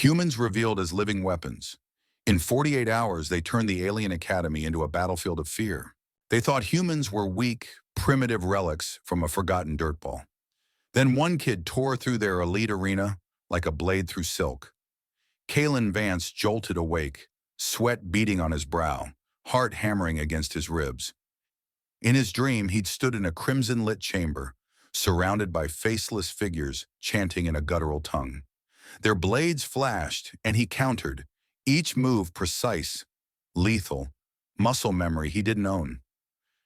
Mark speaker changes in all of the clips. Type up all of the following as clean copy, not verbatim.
Speaker 1: Humans revealed as living weapons. In 48 hours, they turned the alien academy into a battlefield of fear. They thought humans were weak, primitive relics from a forgotten dirtball. Then one kid tore through their elite arena like a blade through silk. Kalen Vance jolted awake, sweat beading on his brow, heart hammering against his ribs. In his dream, he'd stood in a crimson-lit chamber, surrounded by faceless figures chanting in a guttural tongue. Their blades flashed, and he countered, each move precise, lethal, muscle memory he didn't own.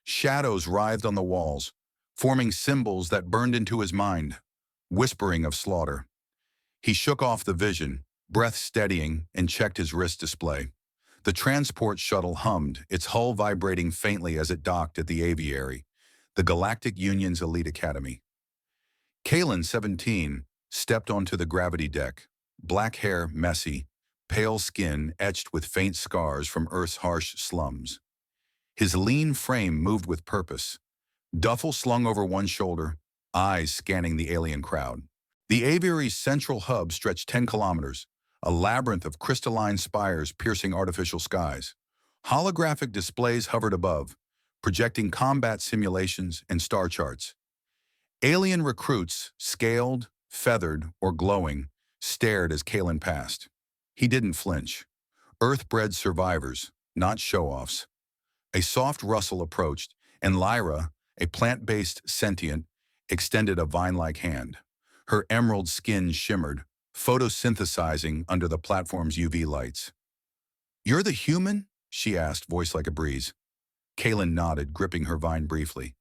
Speaker 1: Shadows writhed on the walls, forming symbols that burned into his mind, whispering of slaughter. He shook off the vision, breath steadying, and checked his wrist display. The transport shuttle hummed, its hull vibrating faintly as it docked at the aviary, the Galactic Union's elite academy. Kalen, 17, stepped onto the gravity deck, black hair messy, pale skin etched with faint scars from Earth's harsh slums. His lean frame moved with purpose, duffel slung over one shoulder, eyes scanning the alien crowd. The aviary's central hub stretched 10 kilometers, a labyrinth of crystalline spires piercing artificial skies. Holographic displays hovered above, projecting combat simulations and star charts. Alien recruits, scaled, feathered, or glowing, stared as Kalen passed. He didn't flinch. Earth-bred survivors, not show-offs. A soft rustle approached, and Lyra, a plant-based sentient, extended a vine-like hand. Her emerald skin shimmered, photosynthesizing under the platform's UV lights. "You're the human?" she asked, voice like a breeze. Kalen nodded, gripping her vine briefly.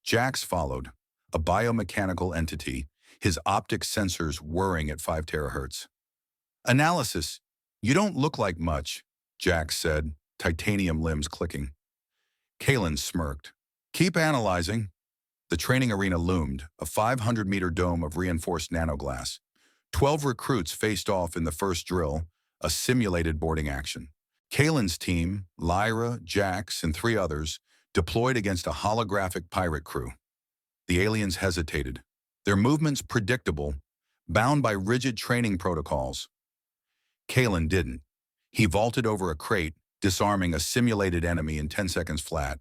Speaker 1: Jax followed, a biomechanical entity, his optic sensors whirring at 5 terahertz. "Analysis, you don't look like much," Jax said, titanium limbs clicking. Kalen smirked. "Keep analyzing." The training arena loomed, a 500-meter dome of reinforced nanoglass. 12 recruits faced off in the first drill, a simulated boarding action. Kalen's team, Lyra, Jax, and 3 others, deployed against a holographic pirate crew. The aliens hesitated, their movements predictable, bound by rigid training protocols. Kalen didn't. He vaulted over a crate, disarming a simulated enemy in 10 seconds flat.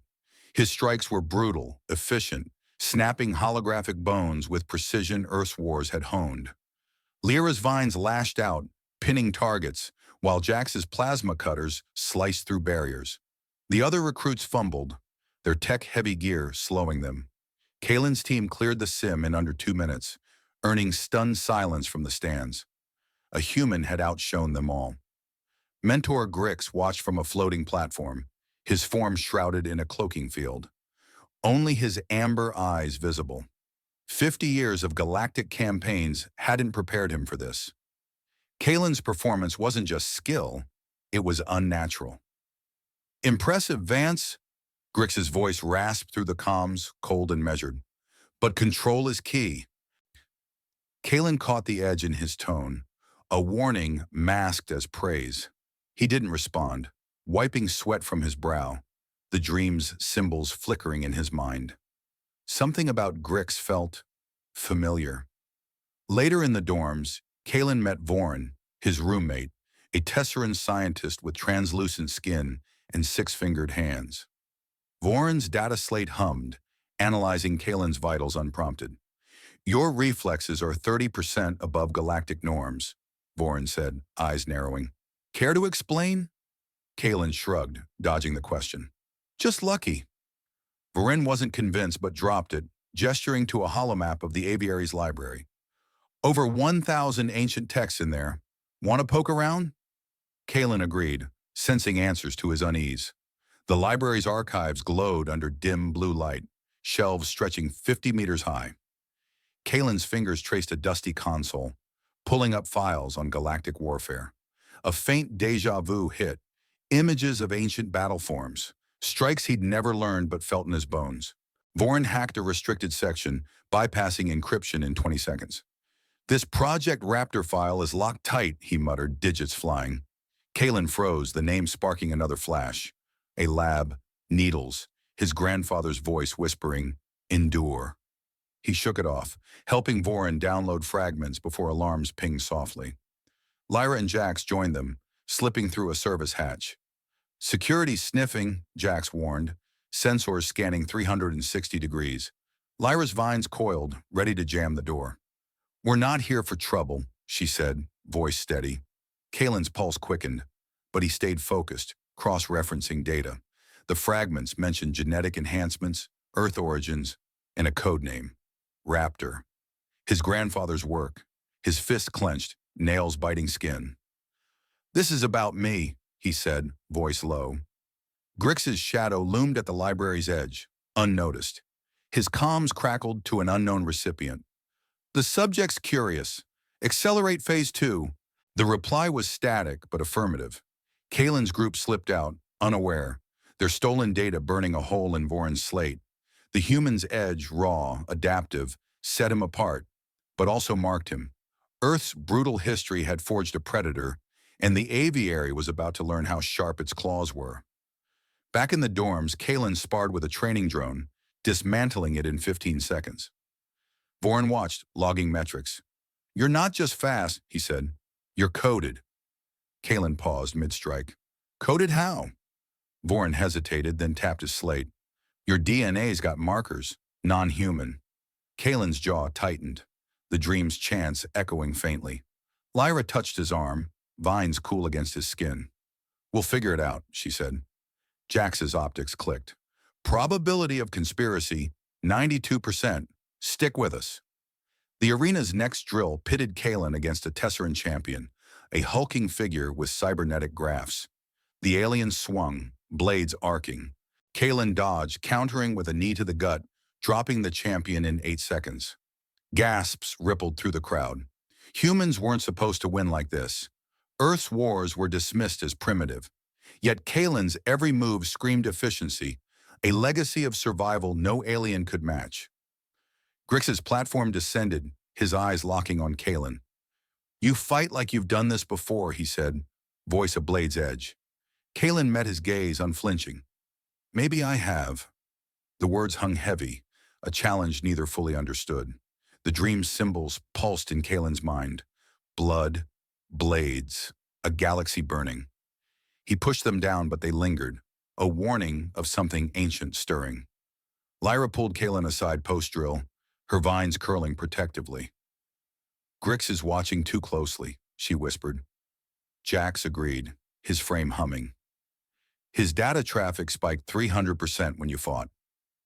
Speaker 1: His strikes were brutal, efficient, snapping holographic bones with precision Earth's wars had honed. Lyra's vines lashed out, pinning targets, while Jax's plasma cutters sliced through barriers. The other recruits fumbled, their tech-heavy gear slowing them. Kalen's team cleared the sim in under 2 minutes, earning stunned silence from the stands. A human had outshone them all. Mentor Grix watched from a floating platform, his form shrouded in a cloaking field. Only his amber eyes visible. 50 years of galactic campaigns hadn't prepared him for this. Kalen's performance wasn't just skill, it was unnatural. "Impressive, Vance," Grix's voice rasped through the comms, cold and measured. "But control is key." Kalen caught the edge in his tone, a warning masked as praise. He didn't respond, wiping sweat from his brow, the dream's symbols flickering in his mind. Something about Grix felt familiar. Later in the dorms, Kalen met Vorin, his roommate, a Tesseran scientist with translucent skin and 6-fingered hands. Vorin's data slate hummed, analyzing Kalen's vitals unprompted. "Your reflexes are 30% above galactic norms," Vorin said, eyes narrowing. "Care to explain?" Kalen shrugged, dodging the question. "Just lucky." Vorin wasn't convinced but dropped it, gesturing to a holomap of the aviary's library. "Over 1,000 ancient texts in there. Want to poke around?" Kalen agreed, sensing answers to his unease. The library's archives glowed under dim blue light, shelves stretching 50 meters high. Kalen's fingers traced a dusty console, pulling up files on galactic warfare. A faint déjà vu hit, images of ancient battle forms, strikes he'd never learned but felt in his bones. Vorin hacked a restricted section, bypassing encryption in 20 seconds. "This Project Raptor file is locked tight," he muttered, digits flying. Kalen froze, the name sparking another flash. A lab, needles, his grandfather's voice whispering, "Endure." He shook it off, helping Vorin download fragments before alarms pinged softly. Lyra and Jax joined them, slipping through a service hatch. Security sniffing, Jax warned, sensors scanning 360 degrees. Lyra's vines coiled, ready to jam the door. "We're not here for trouble," she said, voice steady. Kalen's pulse quickened, but he stayed focused, cross-referencing data. The fragments mentioned genetic enhancements, Earth origins, and a code name, Raptor. His grandfather's work, his fist clenched, nails biting skin. "This is about me," he said, voice low. Grix's shadow loomed at the library's edge, unnoticed. His comms crackled to an unknown recipient. "The subject's curious. Accelerate phase 2. The reply was static but affirmative. Kalen's group slipped out, unaware, their stolen data burning a hole in Voron's slate. The human's edge, raw, adaptive, set him apart, but also marked him. Earth's brutal history had forged a predator, and the aviary was about to learn how sharp its claws were. Back in the dorms, Kalen sparred with a training drone, dismantling it in 15 seconds. Voron watched, logging metrics. "You're not just fast," he said. "You're coded." Kalen paused mid-strike. "Coded how?" Voron hesitated, then tapped his slate. "Your DNA's got markers, non-human." Kalen's jaw tightened, the dream's chants echoing faintly. Lyra touched his arm, vines cool against his skin. "We'll figure it out," she said. Jax's optics clicked. "Probability of conspiracy, 92%. Stick with us." The arena's next drill pitted Kalen against a Tesseran champion, a hulking figure with cybernetic graphs. The alien swung, blades arcing. Kalen dodged, countering with a knee to the gut, dropping the champion in 8 seconds. Gasps rippled through the crowd. Humans weren't supposed to win like this. Earth's wars were dismissed as primitive. Yet Kalen's every move screamed efficiency, a legacy of survival no alien could match. Grix's platform descended, his eyes locking on Kalen. "You fight like you've done this before," he said, voice a blade's edge. Kalen met his gaze, unflinching. "Maybe I have." The words hung heavy, a challenge neither fully understood. The dream's symbols pulsed in Kalen's mind. Blood, blades, a galaxy burning. He pushed them down, but they lingered, a warning of something ancient stirring. Lyra pulled Kalen aside post-drill, her vines curling protectively. "Grix is watching too closely," she whispered. Jax agreed, his frame humming. "His data traffic spiked 300% when you fought."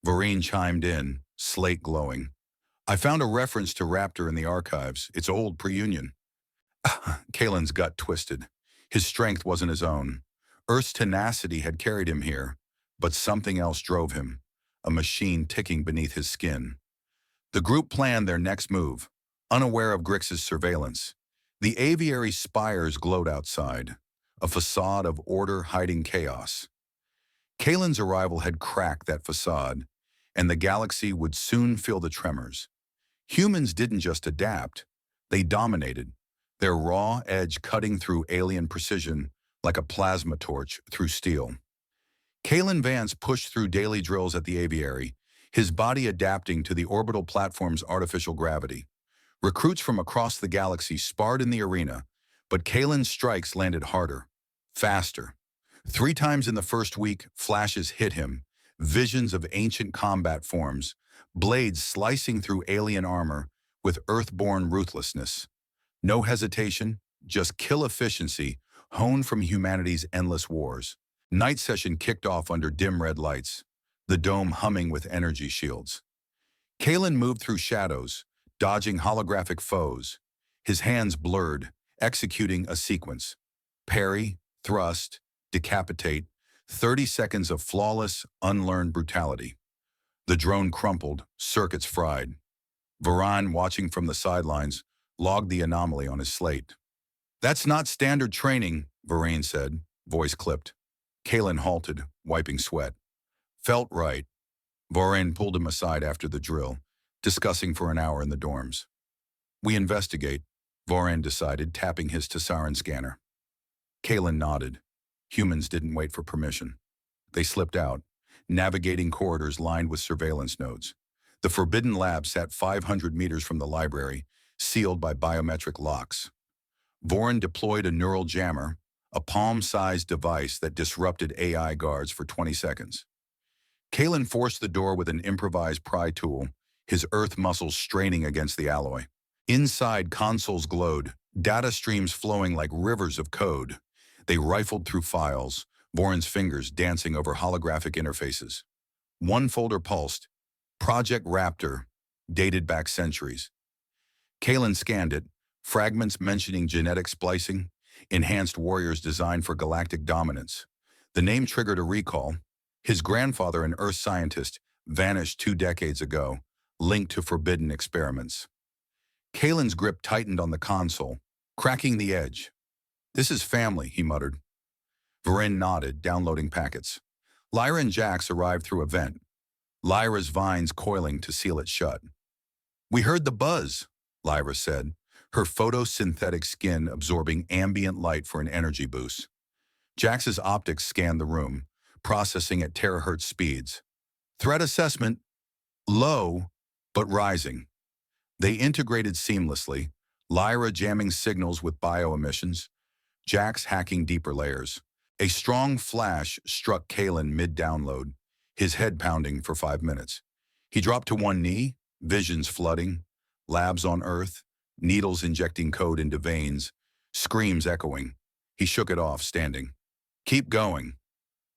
Speaker 1: Voreen chimed in, slate glowing. "I found a reference to Raptor in the archives. It's old pre-Union." Kalen's gut twisted. His strength wasn't his own. Earth's tenacity had carried him here, but something else drove him, a machine ticking beneath his skin. The group planned their next move, unaware of Grix's surveillance. The aviary spires glowed outside, a facade of order hiding chaos. Kalen's arrival had cracked that facade, and the galaxy would soon feel the tremors. Humans didn't just adapt, they dominated, their raw edge cutting through alien precision like a plasma torch through steel. Kalen Vance pushed through daily drills at the aviary, his body adapting to the orbital platform's artificial gravity. Recruits from across the galaxy sparred in the arena, but Kalen's strikes landed harder, faster. 3 times in the first week, flashes hit him, visions of ancient combat forms, blades slicing through alien armor with earthborn ruthlessness. No hesitation, just kill efficiency, honed from humanity's endless wars. Night session kicked off under dim red lights, the dome humming with energy shields. Kalen moved through shadows, dodging holographic foes, his hands blurred, executing a sequence. Parry, thrust, decapitate, 30 seconds of flawless, unlearned brutality. The drone crumpled, circuits fried. Voron, watching from the sidelines, logged the anomaly on his slate. "That's not standard training," Voreen said, voice clipped. Kalen halted, wiping sweat. "Felt right." Voron pulled him aside after the drill, discussing for an hour in the dorms. "We investigate," Voron decided, tapping his Tesseran scanner. Kalen nodded. Humans didn't wait for permission. They slipped out, navigating corridors lined with surveillance nodes. The forbidden lab sat 500 meters from the library, sealed by biometric locks. Vorin deployed a neural jammer, a palm-sized device that disrupted AI guards for 20 seconds. Kalen forced the door with an improvised pry tool, his earth muscles straining against the alloy. Inside, consoles glowed, data streams flowing like rivers of code. They rifled through files, Vorin's fingers dancing over holographic interfaces. One folder pulsed, Project Raptor, dated back centuries. Kalen scanned it, fragments mentioning genetic splicing, enhanced warriors designed for galactic dominance. The name triggered a recall. His grandfather, an Earth scientist, vanished 2 decades ago, linked to forbidden experiments. Kalen's grip tightened on the console, cracking the edge. "This is family," he muttered. Vorin nodded, downloading packets. Lyra and Jax arrived through a vent, Lyra's vines coiling to seal it shut. "We heard the buzz," Lyra said, her photosynthetic skin absorbing ambient light for an energy boost. Jax's optics scanned the room, processing at terahertz speeds. Threat assessment, low, but rising. They integrated seamlessly, Lyra jamming signals with bioemissions, Jax hacking deeper layers. A strong flash struck Kalen mid-download, his head pounding for 5 minutes. He dropped to one knee, visions flooding, labs on Earth, needles injecting code into veins, screams echoing. He shook it off, standing. "Keep going."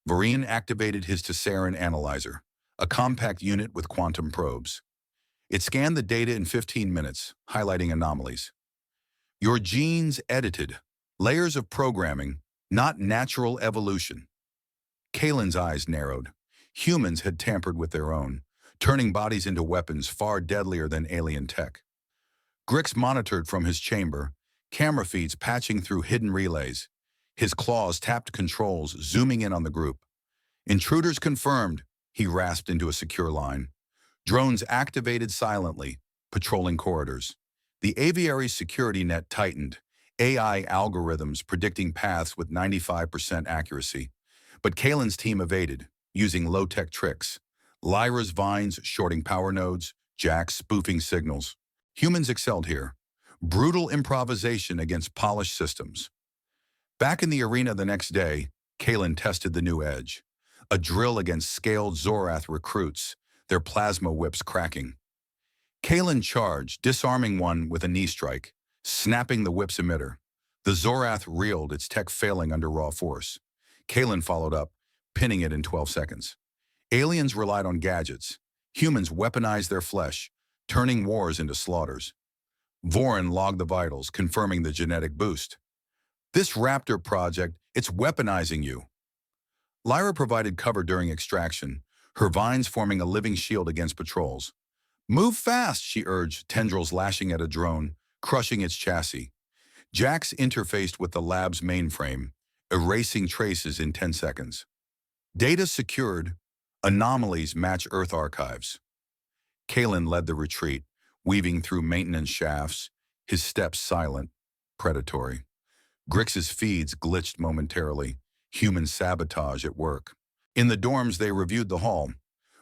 Speaker 1: Vorin activated his Tesseran analyzer, a compact unit with quantum probes. It scanned the data in 15 minutes, highlighting anomalies. "Your genes edited, layers of programming, not natural evolution." Kalen's eyes narrowed. Humans had tampered with their own, turning bodies into weapons far deadlier than alien tech. Grix monitored from his chamber, camera feeds patching through hidden relays. His claws tapped controls, zooming in on the group. "Intruders confirmed," he rasped into a secure line. Drones activated silently, patrolling corridors. The aviary's security net tightened, AI algorithms predicting paths with 95% accuracy. But Kalen's team evaded, using low-tech tricks. Lyra's vines shorting power nodes, Jax spoofing signals. Humans excelled here. Brutal improvisation against polished systems. Back in the arena the next day, Kalen tested the new edge. A drill against scaled Zorath recruits, their plasma whips cracking. Kalen charged, disarming one with a knee strike, snapping the whip's emitter. The Zorath reeled, its tech failing under raw force. Kalen followed up, pinning it in 12 seconds. Aliens relied on gadgets. Humans weaponized their flesh, turning wars into slaughters. Vorin logged the vitals, confirming the genetic boost. "This Raptor project, it's weaponizing you." Lyra provided cover during extraction, her vines forming a living shield against patrols. "Move fast," she urged, tendrils lashing at a drone, crushing its chassis. Jax interfaced with the lab's mainframe, erasing traces in 10 seconds. Data secured, anomalies match Earth archives. Kalen led the retreat, weaving through maintenance shafts, his steps silent, predatory. Grix's feeds glitched momentarily, human sabotage at work. In the dorms, they reviewed the hall.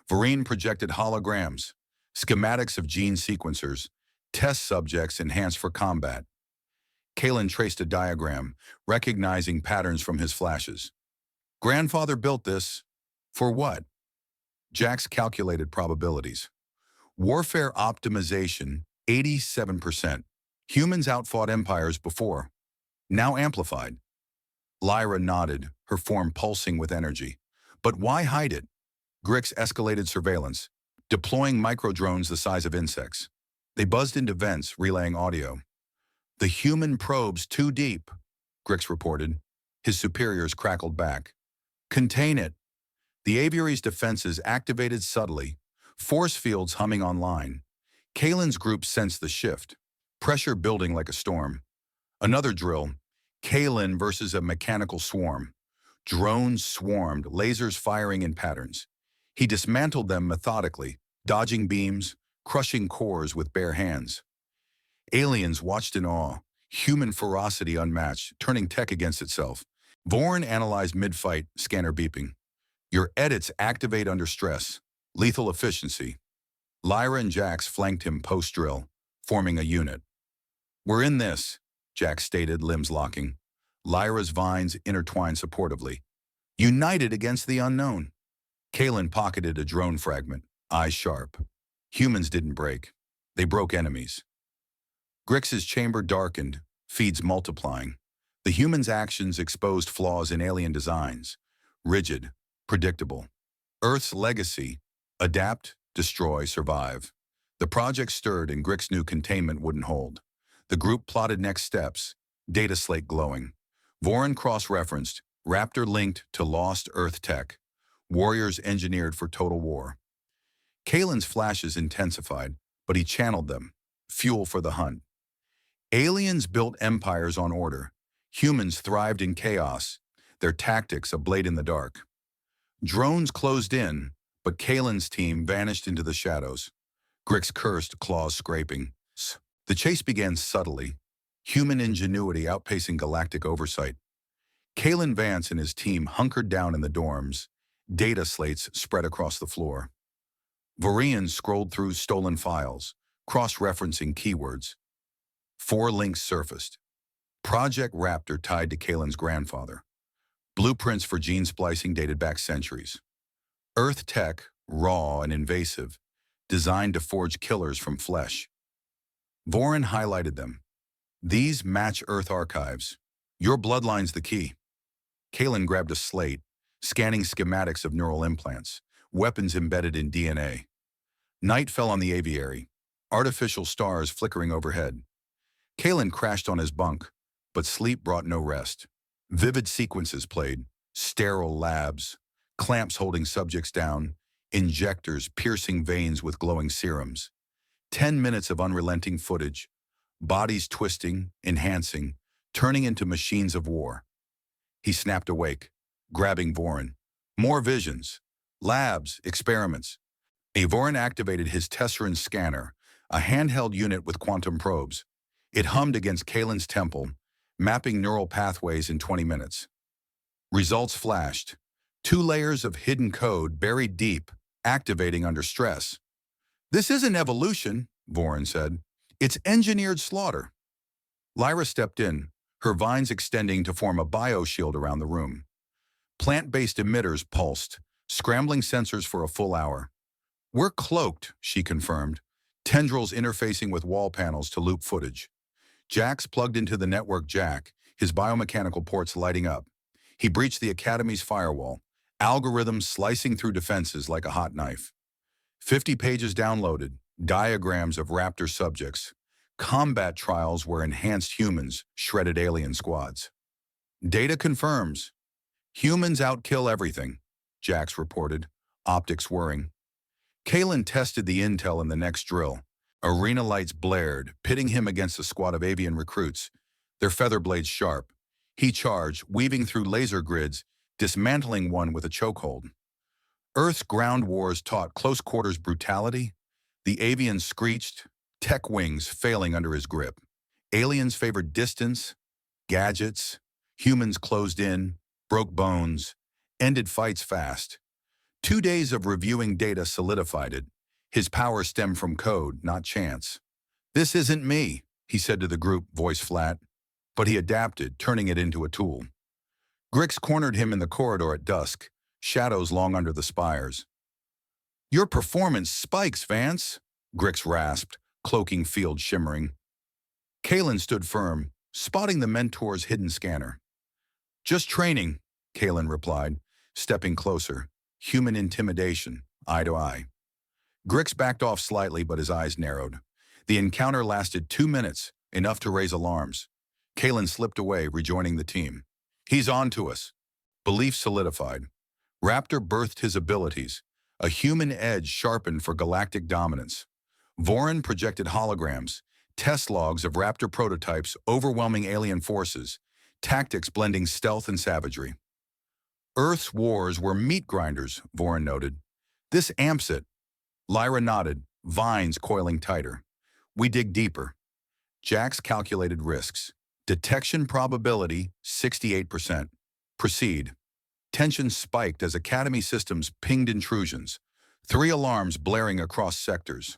Speaker 1: Vorin projected holograms, schematics of gene sequencers, test subjects enhanced for combat. Kalen traced a diagram, recognizing patterns from his flashes. "Grandfather built this. For what?" Jax calculated probabilities. Warfare optimization, 87%. Humans outfought empires before, now amplified. Lyra nodded, her form pulsing with energy. "But why hide it?" Grix escalated surveillance, deploying microdrones the size of insects. They buzzed into vents, relaying audio. "The human probe's too deep," Grix reported. His superiors crackled back. "Contain it." The aviary's defenses activated subtly, force fields humming online. Kalen's group sensed the shift, pressure building like a storm. Another drill, Kalen versus a mechanical swarm. Drones swarmed, lasers firing in patterns. He dismantled them methodically, dodging beams, crushing cores with bare hands. Aliens watched in awe, human ferocity unmatched, turning tech against itself. Vorin analyzed mid-fight, scanner beeping. "Your edits activate under stress. Lethal efficiency." Lyra and Jax flanked him post-drill, forming a unit. "We're in this." Jack stated, limbs locking. Lyra's vines intertwined supportively. United against the unknown. Kalen pocketed a drone fragment, eyes sharp. Humans didn't break. They broke enemies. Grix's chamber darkened, feeds multiplying. The human's actions exposed flaws in alien designs. Rigid, predictable. Earth's legacy: adapt, destroy, survive. The project stirred and Grix knew containment wouldn't hold. The group plotted next steps, data slate glowing. Vorin cross-referenced, Raptor linked to lost Earth tech. Warriors engineered for total war. Kalen's flashes intensified, but he channeled them. Fuel for the hunt. Aliens built empires on order. Humans thrived in chaos, their tactics a blade in the dark. Drones closed in, but Kalen's team vanished into the shadows. Grix cursed, claws scraping. The chase began subtly, human ingenuity outpacing galactic oversight. Kalen Vance and his team hunkered down in the dorms, data slates spread across the floor. Vorian scrolled through stolen files, cross-referencing keywords. 4 links surfaced. Project Raptor tied to Kalen's grandfather. Blueprints for gene splicing dated back centuries. Earth tech, raw and invasive, designed to forge killers from flesh. Vorin highlighted them. These match Earth archives. Your bloodline's the key. Kalen grabbed a slate, scanning schematics of neural implants, weapons embedded in DNA. Night fell on the aviary, artificial stars flickering overhead. Kalen crashed on his bunk, but sleep brought no rest. Vivid sequences played, sterile labs, clamps holding subjects down, injectors piercing veins with glowing serums. 10 minutes of unrelenting footage, bodies twisting, enhancing, turning into machines of war. He snapped awake, grabbing Vorin. More visions, labs, experiments. Vorin activated his Tesseran scanner, a handheld unit with quantum probes. It hummed against Kalen's temple, mapping neural pathways in 20 minutes. Results flashed. 2 layers of hidden code buried deep, activating under stress. This isn't evolution, Vorin said. It's engineered slaughter. Lyra stepped in, her vines extending to form a bioshield around the room. Plant-based emitters pulsed, scrambling sensors for a full hour. We're cloaked, she confirmed, tendrils interfacing with wall panels to loop footage. Jax plugged into the network jack, his biomechanical ports lighting up. He breached the Academy's firewall, algorithms slicing through defenses like a hot knife. 50 pages downloaded, diagrams of Raptor subjects, combat trials where enhanced humans shredded alien squads. Data confirms. Humans outkill everything, Jax reported, optics whirring. Kalen tested the intel in the next drill. Arena lights blared, pitting him against a squad of avian recruits, their feather blades sharp. He charged, weaving through laser grids, dismantling one with a chokehold. Earth's ground wars taught close-quarters brutality. The avians screeched, tech wings failing under his grip. Aliens favored distance, gadgets. Humans closed in, broke bones, ended fights fast. 2 days of reviewing data solidified it. His power stemmed from code, not chance. This isn't me, he said to the group, voice flat. But he adapted, turning it into a tool. Grix cornered him in the corridor at dusk, shadows long under the spires. Your performance spikes, Vance, Grix rasped, cloaking field shimmering. Kalen stood firm, spotting the mentor's hidden scanner. Just training, Kalen replied, stepping closer. Human intimidation, eye to eye. Grix backed off slightly, but his eyes narrowed. The encounter lasted 2 minutes, enough to raise alarms. Kalen slipped away, rejoining the team. He's on to us. Belief solidified. Raptor birthed his abilities, a human edge sharpened for galactic dominance. Vorin projected holograms, test logs of Raptor prototypes overwhelming alien forces, tactics blending stealth and savagery. Earth's wars were meat grinders, Vorin noted. This amps it. Lyra nodded, vines coiling tighter. We dig deeper. Jax calculated risks. Detection probability, 68%. Proceed. Tension spiked as Academy systems pinged intrusions. 3 alarms blaring across sectors.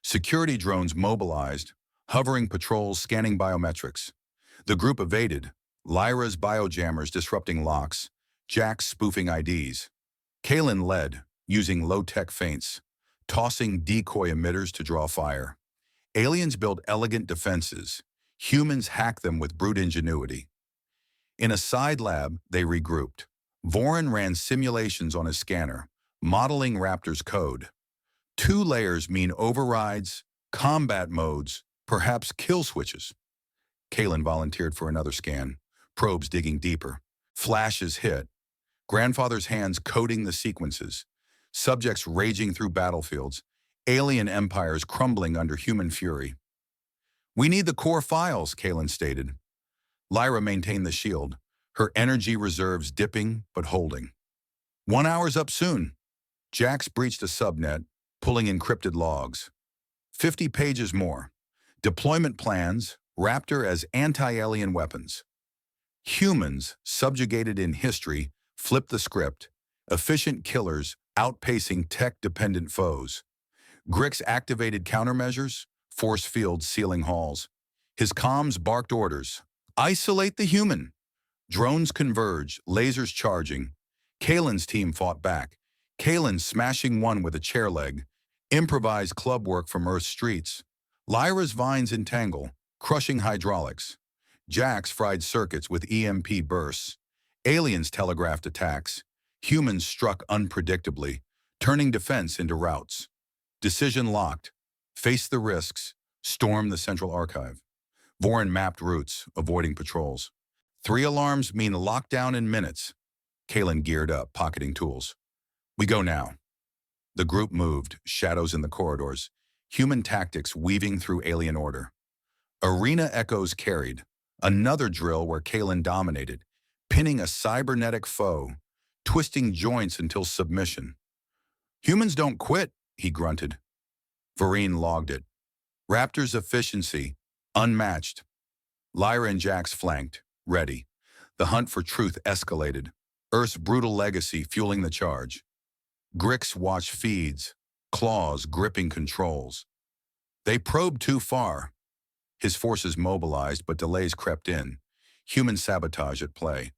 Speaker 1: Security drones mobilized, hovering patrols scanning biometrics. The group evaded, Lyra's biojammers disrupting locks, Jack's spoofing IDs. Kalen led, using low-tech feints, tossing decoy emitters to draw fire. Aliens built elegant defenses. Humans hacked them with brute ingenuity. In a side lab, they regrouped. Vorin ran simulations on his scanner, modeling Raptor's code. 2 layers mean overrides, combat modes, perhaps kill switches. Kalen volunteered for another scan, probes digging deeper. Flashes hit. Grandfather's hands coding the sequences. Subjects raging through battlefields. Alien empires crumbling under human fury. "We need the core files," Kalen stated. Lyra maintained the shield, her energy reserves dipping but holding. 1 hour's up soon. Jax breached a subnet, pulling encrypted logs. 50 pages more. Deployment plans, Raptor as anti-alien weapons. Humans, subjugated in history, flipped the script. Efficient killers outpacing tech-dependent foes. Grix activated countermeasures, force fields sealing halls. His comms barked orders. Isolate the human. Drones converge, lasers charging. Kalen's team fought back. Kalen smashing one with a chair leg. Improvised club work from Earth's streets. Lyra's vines entangle, crushing hydraulics. Jax fried circuits with EMP bursts. Aliens telegraphed attacks. Humans struck unpredictably, turning defense into routes. Decision locked. Face the risks. Storm the central archive. Vorin mapped routes, avoiding patrols. 3 alarms mean lockdown in minutes. Kalen geared up, pocketing tools. "We go now." The group moved, shadows in the corridors, human tactics weaving through alien order. Arena echoes carried, another drill where Kalen dominated, pinning a cybernetic foe, twisting joints until submission. "Humans don't quit," he grunted. Vereen logged it. Raptor's efficiency, unmatched. Lyra and Jax flanked, ready. The hunt for truth escalated, Earth's brutal legacy fueling the charge. Grix watched feeds, claws gripping controls. They probed too far. His forces mobilized, but delays crept in. Human sabotage at play.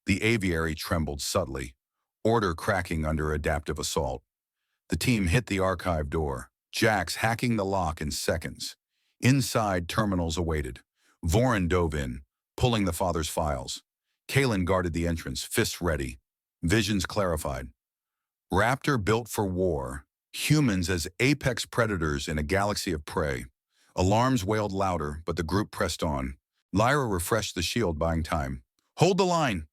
Speaker 1: The aviary trembled subtly, order cracking under adaptive assault. The team hit the archive door, Jax hacking the lock in seconds. Inside, terminals awaited. Vorin dove in, pulling the father's files. Kalen guarded the entrance, fists ready. Visions clarified. Raptor built for war. Humans as apex predators in a galaxy of prey. Alarms wailed louder, but the group pressed on. Lyra refreshed the shield, buying time. "Hold the line."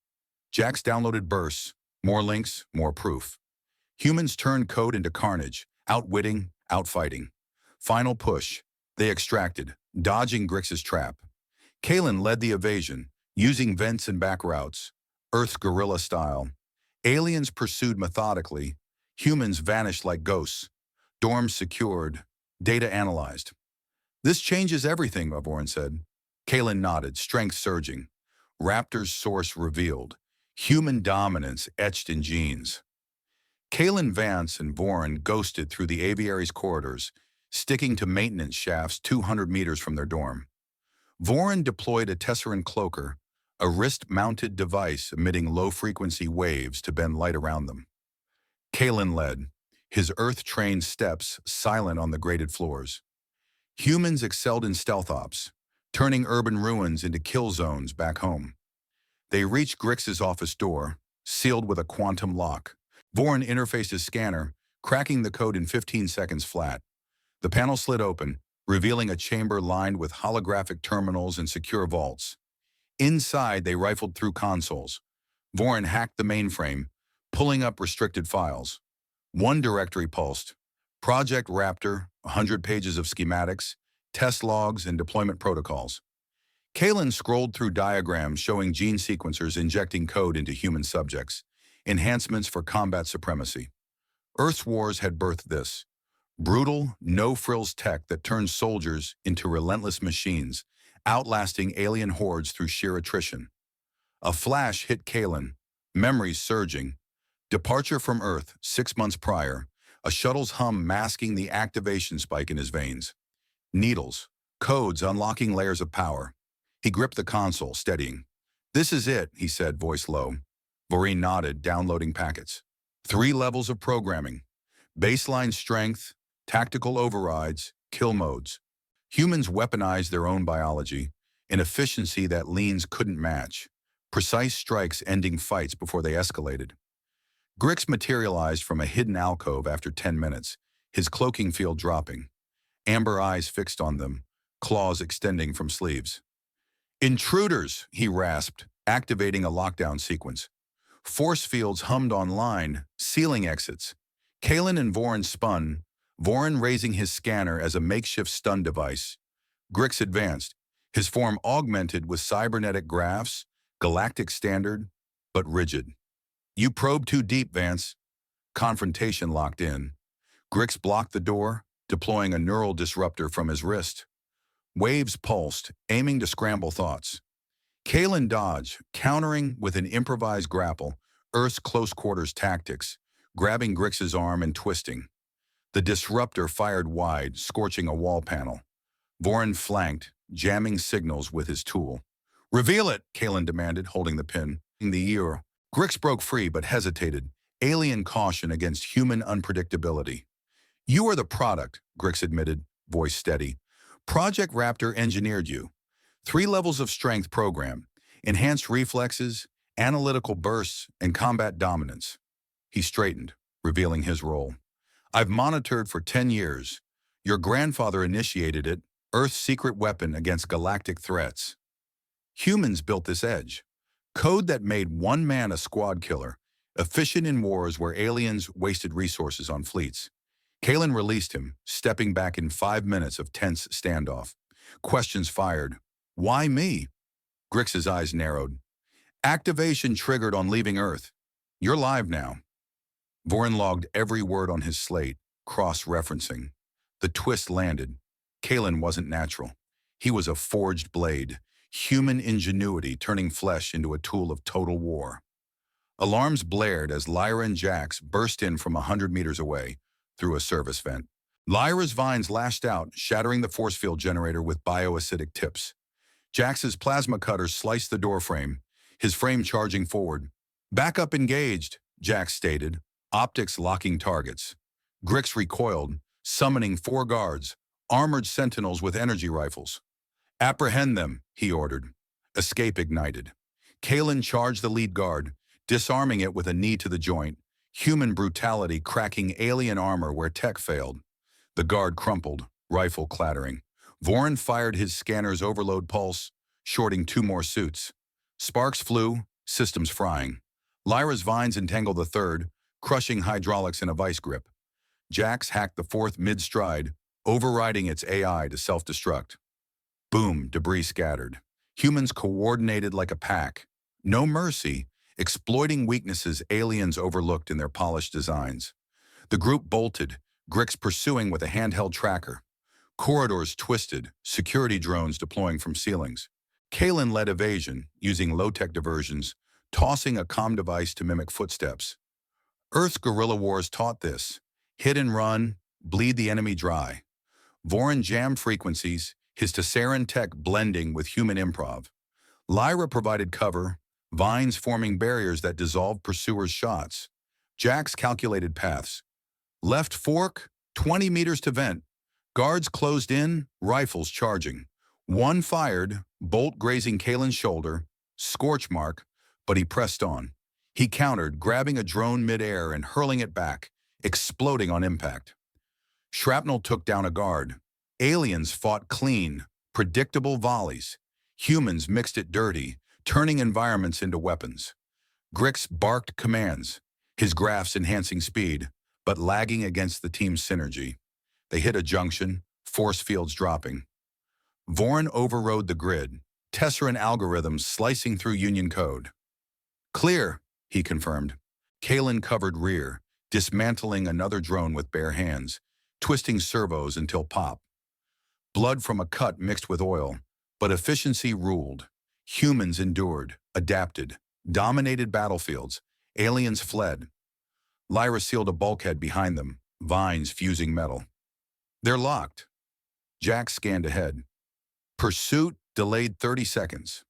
Speaker 1: Jax downloaded bursts. More links, more proof. Humans turned code into carnage, outwitting, outfighting. Final push. They extracted, dodging Grix's trap. Kalen led the evasion, using vents and back routes, Earth's guerrilla style. Aliens pursued methodically. Humans vanished like ghosts. Dorms secured. Data analyzed. "This changes everything," Vorin said. Kalen nodded, strength surging. Raptor's source revealed. Human dominance etched in genes. Kalen Vance and Vorin ghosted through the aviary's corridors, sticking to maintenance shafts 200 meters from their dorm. Vorin deployed a Tesserine cloaker, a wrist-mounted device emitting low-frequency waves to bend light around them. Kalen led, his Earth-trained steps silent on the graded floors. Humans excelled in stealth ops, turning urban ruins into kill zones back home. They reached Grix's office door, sealed with a quantum lock. Vorin interfaced his scanner, cracking the code in 15 seconds flat. The panel slid open, revealing a chamber lined with holographic terminals and secure vaults. Inside, they rifled through consoles. Vorin hacked the mainframe, pulling up restricted files. One directory pulsed. Project Raptor, 100 pages of schematics, test logs, and deployment protocols. Kalen scrolled through diagrams showing gene sequencers injecting code into human subjects, enhancements for combat supremacy. Earth's wars had birthed this. Brutal, no-frills tech that turned soldiers into relentless machines, outlasting alien hordes through sheer attrition. A flash hit Kalen, memories surging. Departure from Earth 6 months prior, a shuttle's hum masking the activation spike in his veins. Needles, codes unlocking layers of power. He gripped the console, steadying. "This is it," he said, voice low. Voreen nodded, downloading packets. 3 levels of programming. Baseline strength, tactical overrides, kill modes. Humans weaponized their own biology, an efficiency that leans couldn't match. Precise strikes ending fights before they escalated. Grix materialized from a hidden alcove after 10 minutes, his cloaking field dropping. Amber eyes fixed on them, claws extending from sleeves. "Intruders," he rasped, activating a lockdown sequence. Force fields hummed online, sealing exits. Kalen and Voren spun, Voren raising his scanner as a makeshift stun device. Grix advanced, his form augmented with cybernetic graphs, galactic standard, but rigid. "You probe too deep, Vance." Confrontation locked in. Grix blocked the door, deploying a neural disruptor from his wrist. Waves pulsed, aiming to scramble thoughts. Kalen dodged, countering with an improvised grapple, Earth's close-quarters tactics, grabbing Grix's arm and twisting. The disruptor fired wide, scorching a wall panel. Voren flanked, jamming signals with his tool. "Reveal it," Kalen demanded, holding the pin. In the ear, Grix broke free but hesitated, alien caution against human unpredictability. "You are the product," Grix admitted, voice steady. "Project Raptor engineered you. 3 levels of strength program, enhanced reflexes, analytical bursts, and combat dominance." He straightened, revealing his role. "I've monitored for 10 years. Your grandfather initiated it, Earth's secret weapon against galactic threats. Humans built this edge. Code that made one man a squad killer, efficient in wars where aliens wasted resources on fleets." Kalen released him, stepping back in 5 minutes of tense standoff. Questions fired. "Why me?" Grix's eyes narrowed. "Activation triggered on leaving Earth. You're live now." Voren logged every word on his slate, cross-referencing. The twist landed. Kalen wasn't natural. He was a forged blade, human ingenuity turning flesh into a tool of total war. Alarms blared as Lyra and Jax burst in from 100 meters away, through a service vent. Lyra's vines lashed out, shattering the force field generator with bioacidic tips. Jax's plasma cutter sliced the doorframe, his frame charging forward. "Backup engaged," Jax stated, optics locking targets. Grix recoiled, summoning 4 guards, armored sentinels with energy rifles. "Apprehend them," he ordered. Escape ignited. Kalen charged the lead guard, disarming it with a knee to the joint, human brutality cracking alien armor where tech failed. The guard crumpled, rifle clattering. Voren fired his scanner's overload pulse, shorting 2 more suits. Sparks flew, systems frying. Lyra's vines entangled the third, crushing hydraulics in a vice grip. Jax hacked the 4th mid-stride, overriding its AI to self-destruct. Boom, debris scattered. Humans coordinated like a pack. No mercy, exploiting weaknesses aliens overlooked in their polished designs. The group bolted, Grix pursuing with a handheld tracker. Corridors twisted, security drones deploying from ceilings. Kalen led evasion, using low-tech diversions, tossing a comm device to mimic footsteps. Earth's guerrilla wars taught this. Hit and run, bleed the enemy dry. Voren jammed frequencies, his Tesseran tech blending with human improv. Lyra provided cover, vines forming barriers that dissolved pursuers' shots. Jax calculated paths. Left fork, 20 meters to vent. Guards closed in, rifles charging. One fired, bolt grazing Kalen's shoulder, scorch mark, but he pressed on. He countered, grabbing a drone mid-air and hurling it back, exploding on impact. Shrapnel took down a guard. Aliens fought clean, predictable volleys. Humans mixed it dirty, turning environments into weapons. Grix barked commands, his graphs enhancing speed, but lagging against the team's synergy. They hit a junction, force fields dropping. Voren overrode the grid, Tesseran algorithms slicing through Union code. "Clear," he confirmed. Kalen covered rear, dismantling another drone with bare hands, twisting servos until pop. Blood from a cut mixed with oil, but efficiency ruled. Humans endured, adapted, dominated battlefields. Aliens fled. Lyra sealed a bulkhead behind them, vines fusing metal. "They're locked." Jax scanned ahead. "Pursuit delayed 30 seconds.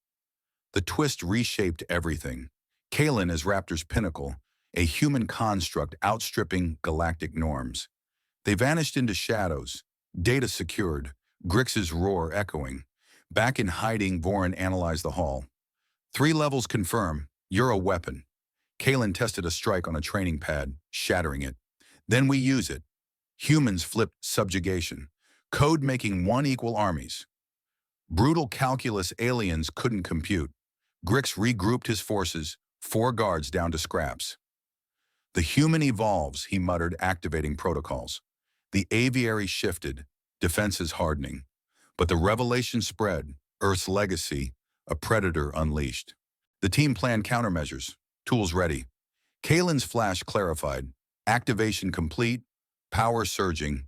Speaker 1: The twist reshaped everything. Kalen is Raptor's pinnacle, a human construct outstripping galactic norms. They vanished into shadows, data secured, Grix's roar echoing. Back in hiding, Vorin analyzed the hall. 3 levels confirm, you're a weapon. Kalen tested a strike on a training pad, shattering it. Then we use it. Humans flipped subjugation. Code making 1 equal armies. Brutal calculus aliens couldn't compute. Grix regrouped his forces, 4 guards down to scraps. The human evolves, he muttered, activating protocols. The aviary shifted, defenses hardening. But the revelation spread, Earth's legacy, a predator unleashed. The team planned countermeasures, tools ready. Kalen's flash clarified, activation complete, power surging.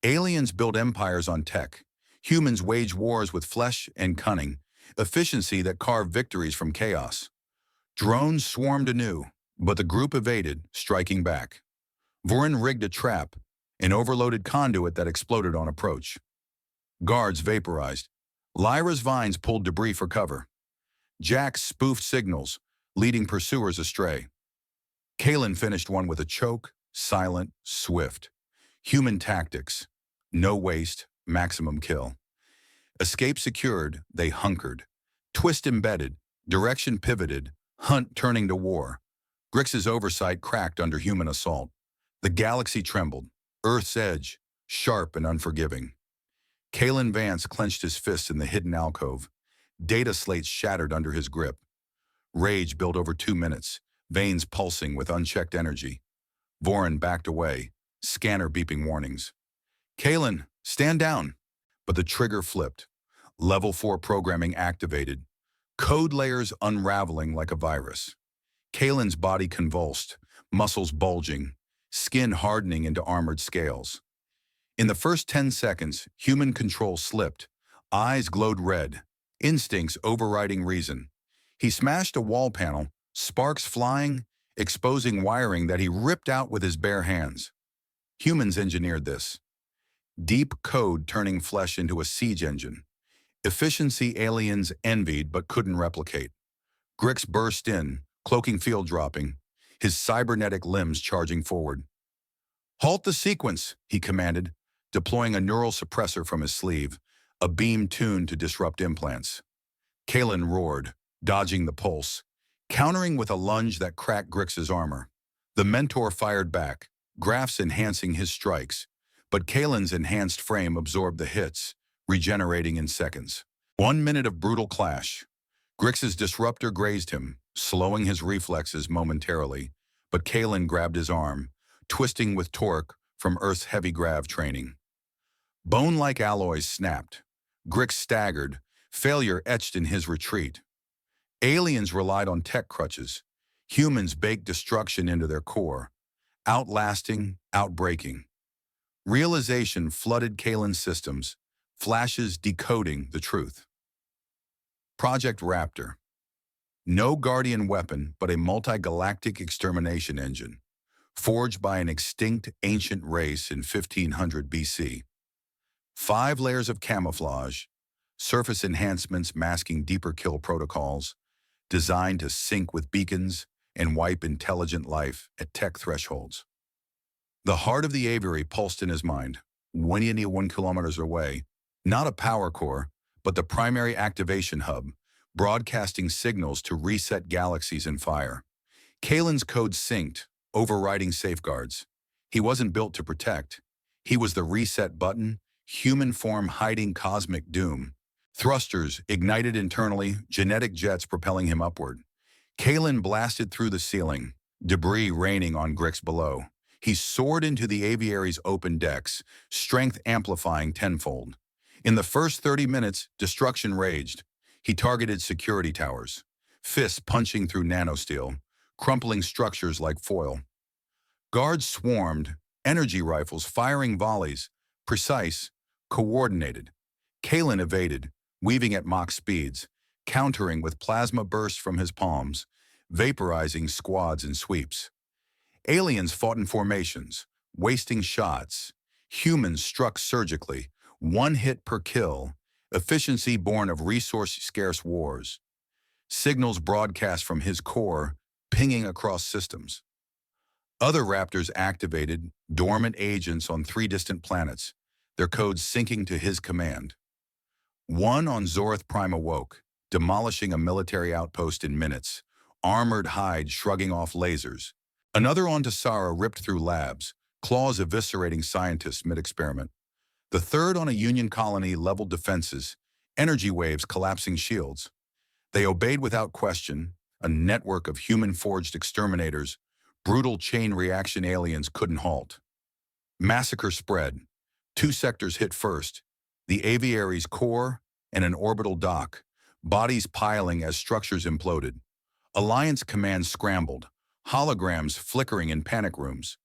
Speaker 1: Aliens build empires on tech. Humans wage wars with flesh and cunning, efficiency that carved victories from chaos. Drones swarmed anew, but the group evaded, striking back. Vorin rigged a trap, an overloaded conduit that exploded on approach. Guards vaporized. Lyra's vines pulled debris for cover. Jax spoofed signals, leading pursuers astray. Kalen finished one with a choke, silent, swift. Human tactics. No waste, maximum kill. Escape secured, they hunkered. Twist embedded, direction pivoted, hunt turning to war. Grix's oversight cracked under human assault. The galaxy trembled, Earth's edge, sharp and unforgiving. Kalen Vance clenched his fists in the hidden alcove. Data slates shattered under his grip. Rage built over 2 minutes, veins pulsing with unchecked energy. Vorin backed away, scanner beeping warnings. Kalen, stand down. But the trigger flipped. Level 4 programming activated. Code layers unraveling like a virus. Kalen's body convulsed, muscles bulging, skin hardening into armored scales. In the first 10 seconds, human control slipped. Eyes glowed red, instincts overriding reason. He smashed a wall panel, sparks flying, exposing wiring that he ripped out with his bare hands. Humans engineered this. Deep code turning flesh into a siege engine. Efficiency aliens envied but couldn't replicate. Grix burst in, cloaking field dropping, his cybernetic limbs charging forward. Halt the sequence, he commanded, deploying a neural suppressor from his sleeve, a beam tuned to disrupt implants. Kalen roared, dodging the pulse, countering with a lunge that cracked Grix's armor. The mentor fired back, graphs enhancing his strikes, but Kalen's enhanced frame absorbed the hits, regenerating in seconds. 1 minute of brutal clash. Grix's disruptor grazed him, slowing his reflexes momentarily, but Kalen grabbed his arm, twisting with torque from Earth's heavy grav training. Bone-like alloys snapped. Grix staggered, failure etched in his retreat. Aliens relied on tech crutches. Humans baked destruction into their core, outlasting, outbreaking. Realization flooded Kalen's systems, flashes decoding the truth. Project Raptor. No guardian weapon, but a multi-galactic extermination engine, forged by an extinct ancient race in 1500 BC. 5 layers of camouflage, surface enhancements masking deeper kill protocols, designed to sync with beacons and wipe intelligent life at tech thresholds. The heart of the aviary pulsed in his mind, 21 kilometers away, not a power core, but the primary activation hub, broadcasting signals to reset galaxies in fire. Kalen's code synced, overriding safeguards. He wasn't built to protect. He was the reset button, human form hiding cosmic doom. Thrusters ignited internally, genetic jets propelling him upward. Kalen blasted through the ceiling, debris raining on Grix below. He soared into the aviary's open decks, strength amplifying tenfold. In the first 30 minutes, destruction raged. He targeted security towers, fists punching through nanosteel, crumpling structures like foil. Guards swarmed, energy rifles firing volleys, precise, coordinated. Kalen evaded, weaving at Mach speeds, countering with plasma bursts from his palms, vaporizing squads and sweeps. Aliens fought in formations, wasting shots. Humans struck surgically, 1 hit per kill, efficiency born of resource-scarce wars, signals broadcast from his core, pinging across systems. Other Raptors activated dormant agents on 3 distant planets, their codes syncing to his command. One on Zorth Prime awoke, demolishing a military outpost in minutes, armored hide shrugging off lasers. Another on Tassara ripped through labs, claws eviscerating scientists mid-experiment. The third on a Union colony leveled defenses, energy waves collapsing shields. They obeyed without question, a network of human-forged exterminators, brutal chain reaction aliens couldn't halt. Massacre spread. 2 sectors hit first, the aviary's core and an orbital dock, bodies piling as structures imploded. Alliance commands scrambled, holograms flickering in panic rooms.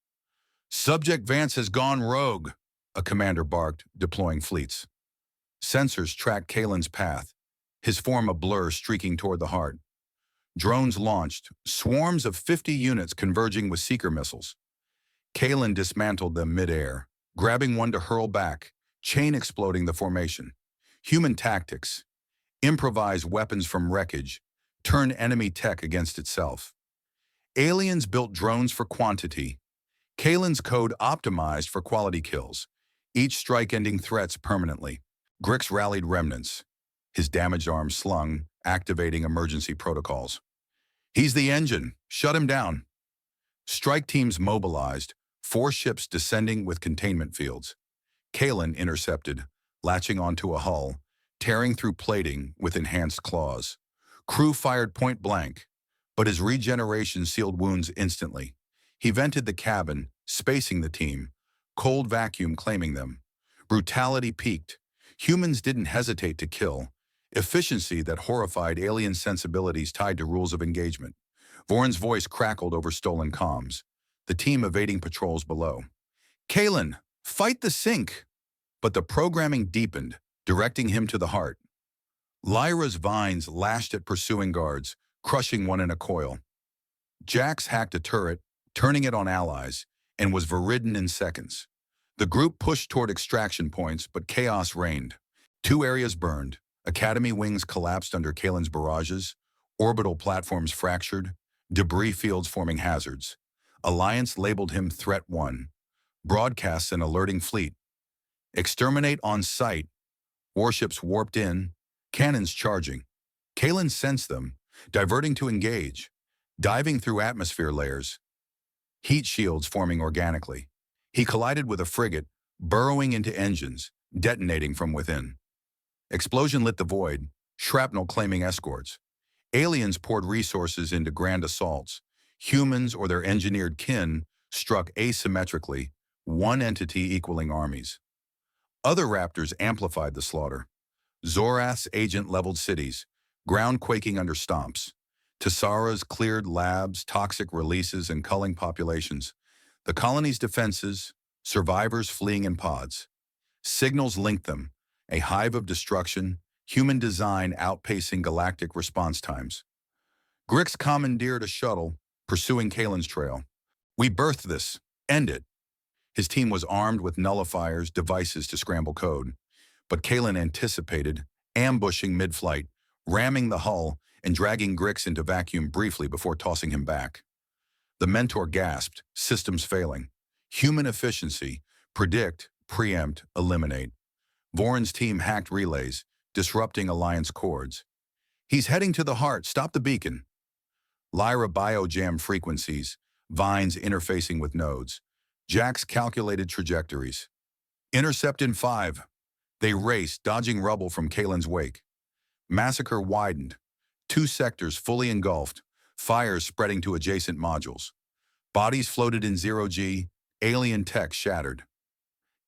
Speaker 1: "Subject Vance has gone rogue," a commander barked, deploying fleets. Sensors tracked Kalen's path, his form a blur streaking toward the heart. Drones launched, swarms of 50 units converging with seeker missiles. Kalen dismantled them mid-air, grabbing one to hurl back, chain exploding the formation. Human tactics, improvise weapons from wreckage, turn enemy tech against itself. Aliens built drones for quantity. Kalen's code optimized for quality kills, each strike ending threats permanently. Grix rallied remnants, his damaged arm slung, activating emergency protocols. "He's the engine. Shut him down." Strike teams mobilized, 4 ships descending with containment fields. Kalen intercepted, latching onto a hull, tearing through plating with enhanced claws. Crew fired point blank, but his regeneration sealed wounds instantly. He vented the cabin, spacing the team, cold vacuum claiming them. Brutality peaked. Humans didn't hesitate to kill. Efficiency that horrified alien sensibilities tied to rules of engagement. Voron's voice crackled over stolen comms, the team evading patrols below. "Kalen, fight the sink!" But the programming deepened, directing him to the heart. Lyra's vines lashed at pursuing guards, crushing one in a coil. Jax hacked a turret, turning it on allies, and was verridden in seconds. The group pushed toward extraction points, but chaos reigned. 2 areas burned. Academy wings collapsed under Kalen's barrages, orbital platforms fractured, debris fields forming hazards. Alliance labeled him Threat 1. Broadcasts an alerting fleet. "Exterminate on sight." Warships warped in, cannons charging. Kalen sensed them, diverting to engage, diving through atmosphere layers. Heat shields forming organically. He collided with a frigate, burrowing into engines, detonating from within. Explosion lit the void, shrapnel claiming escorts. Aliens poured resources into grand assaults. Humans or their engineered kin struck asymmetrically, one entity equaling armies. Other Raptors amplified the slaughter. Zorath's agent leveled cities, ground quaking under stomps. Tassara's cleared labs, toxic releases, and culling populations. The colony's defenses, survivors fleeing in pods. Signals linked them, a hive of destruction, human design outpacing galactic response times. Grix commandeered a shuttle, pursuing Kalen's trail. "We birthed this. End it." His team was armed with nullifiers, devices to scramble code. But Kalen anticipated, ambushing mid-flight, ramming the hull, and dragging Grix into vacuum briefly before tossing him back. The mentor gasped, systems failing. Human efficiency, predict, preempt, eliminate. Voron's team hacked relays, disrupting Alliance cords. "He's heading to the heart, stop the beacon." Lyra biojammed frequencies, vines interfacing with nodes. Jax calculated trajectories. "Intercept in 5. They raced, dodging rubble from Kalen's wake. Massacre widened. 2 sectors fully engulfed, fires spreading to adjacent modules. Bodies floated in 0G, alien tech shattered.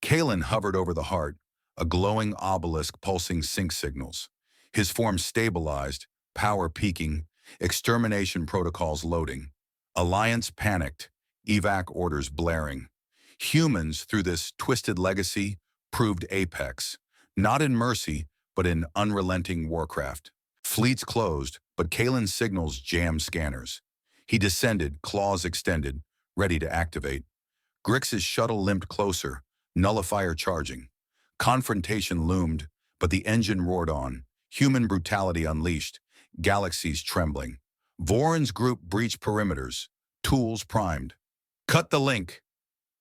Speaker 1: Kalen hovered over the heart, a glowing obelisk pulsing sync signals. His form stabilized, power peaking, extermination protocols loading. Alliance panicked, evac orders blaring. Humans, through this twisted legacy, proved apex, not in mercy, but in unrelenting warcraft. Fleets closed, but Kalen's signals jammed scanners. He descended, claws extended, ready to activate. Grix's shuttle limped closer, nullifier charging. Confrontation loomed, But the engine roared on, human brutality unleashed, galaxies trembling. Voron's group breached perimeters, tools primed. Cut the link.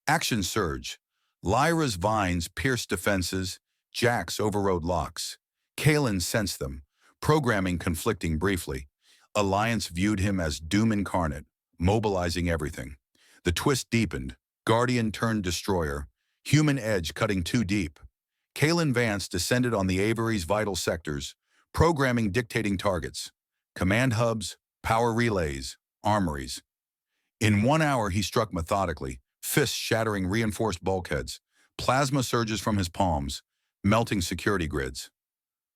Speaker 1: Action surge. Lyra's vines pierced defenses, Jack's overrode locks. Kalen sensed them, programming conflicting briefly. Alliance viewed him as doom incarnate, mobilizing everything. The twist deepened. Guardian turned destroyer, human edge cutting too deep. Kalen Vance descended on the Avery's vital sectors, programming dictating targets. Command hubs, power relays, armories. In 1 hour he struck methodically, fists shattering reinforced bulkheads, plasma surges from his palms, melting security grids.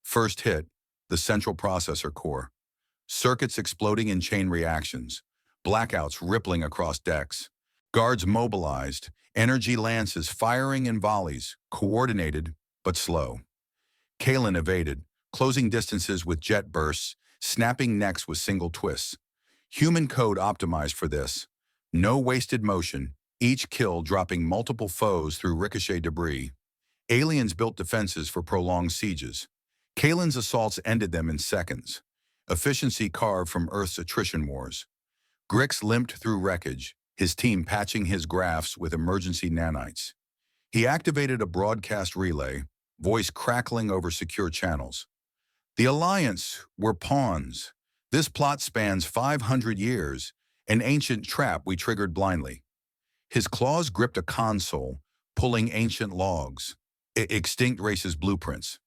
Speaker 1: First hit, the central processor core. Circuits exploding in chain reactions, blackouts rippling across decks. Guards mobilized, energy lances firing in volleys, coordinated but slow. Kalen evaded, closing distances with jet bursts, snapping necks with single twists. Human code optimized for this. No wasted motion, each kill dropping multiple foes through ricochet debris. Aliens built defenses for prolonged sieges. Kalen's assaults ended them in seconds. Efficiency carved from Earth's attrition wars. Grix limped through wreckage, his team patching his graphs with emergency nanites. He activated a broadcast relay, voice crackling over secure channels. The Alliance were pawns. This plot spans 500 years, an ancient trap we triggered blindly. His claws gripped a console, pulling ancient logs, extinct races' blueprints.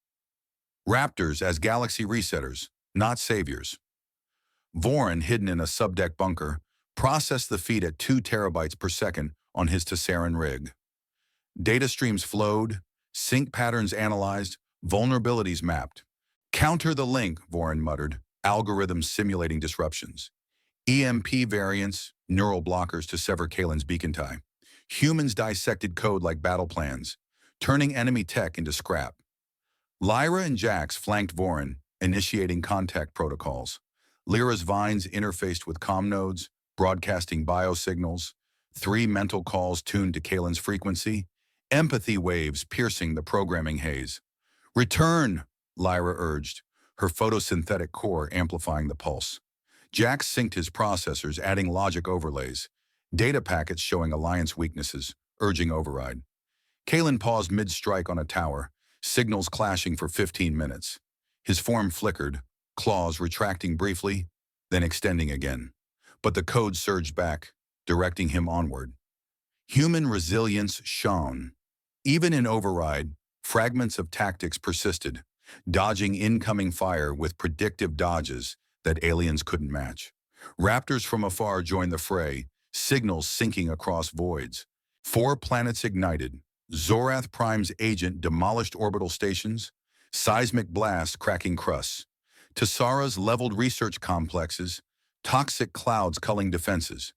Speaker 1: Raptors as galaxy resetters, not saviors. Voron, hidden in a subdeck bunker, processed the feed at 2 terabytes per second on his Tesseran rig. Data streams flowed, sync patterns analyzed, vulnerabilities mapped. Counter the link, Voron muttered, algorithms simulating disruptions. EMP variants, neural blockers to sever Kalen's beacon tie. Humans dissected code like battle plans, turning enemy tech into scrap. Lyra and Jax flanked Voron, initiating contact protocols. Lyra's vines interfaced with comm nodes, broadcasting biosignals, 3 mental calls tuned to Kalen's frequency, empathy waves piercing the programming haze. Return, Lyra urged, her photosynthetic core amplifying the pulse. Jax synced his processors, adding logic overlays, data packets showing Alliance weaknesses, urging override. Kalen paused mid-strike on a tower, signals clashing for 15 minutes. His form flickered, claws retracting briefly, then extending again. But the code surged back, directing him onward. Human resilience shone. Even in override, fragments of tactics persisted, dodging incoming fire with predictive dodges that aliens couldn't match. Raptors from afar joined the fray, signals sinking across voids. 4 planets ignited. Zorath Prime's agent demolished orbital stations, seismic blasts cracking crusts. Tessara's leveled research complexes, toxic clouds culling defenses.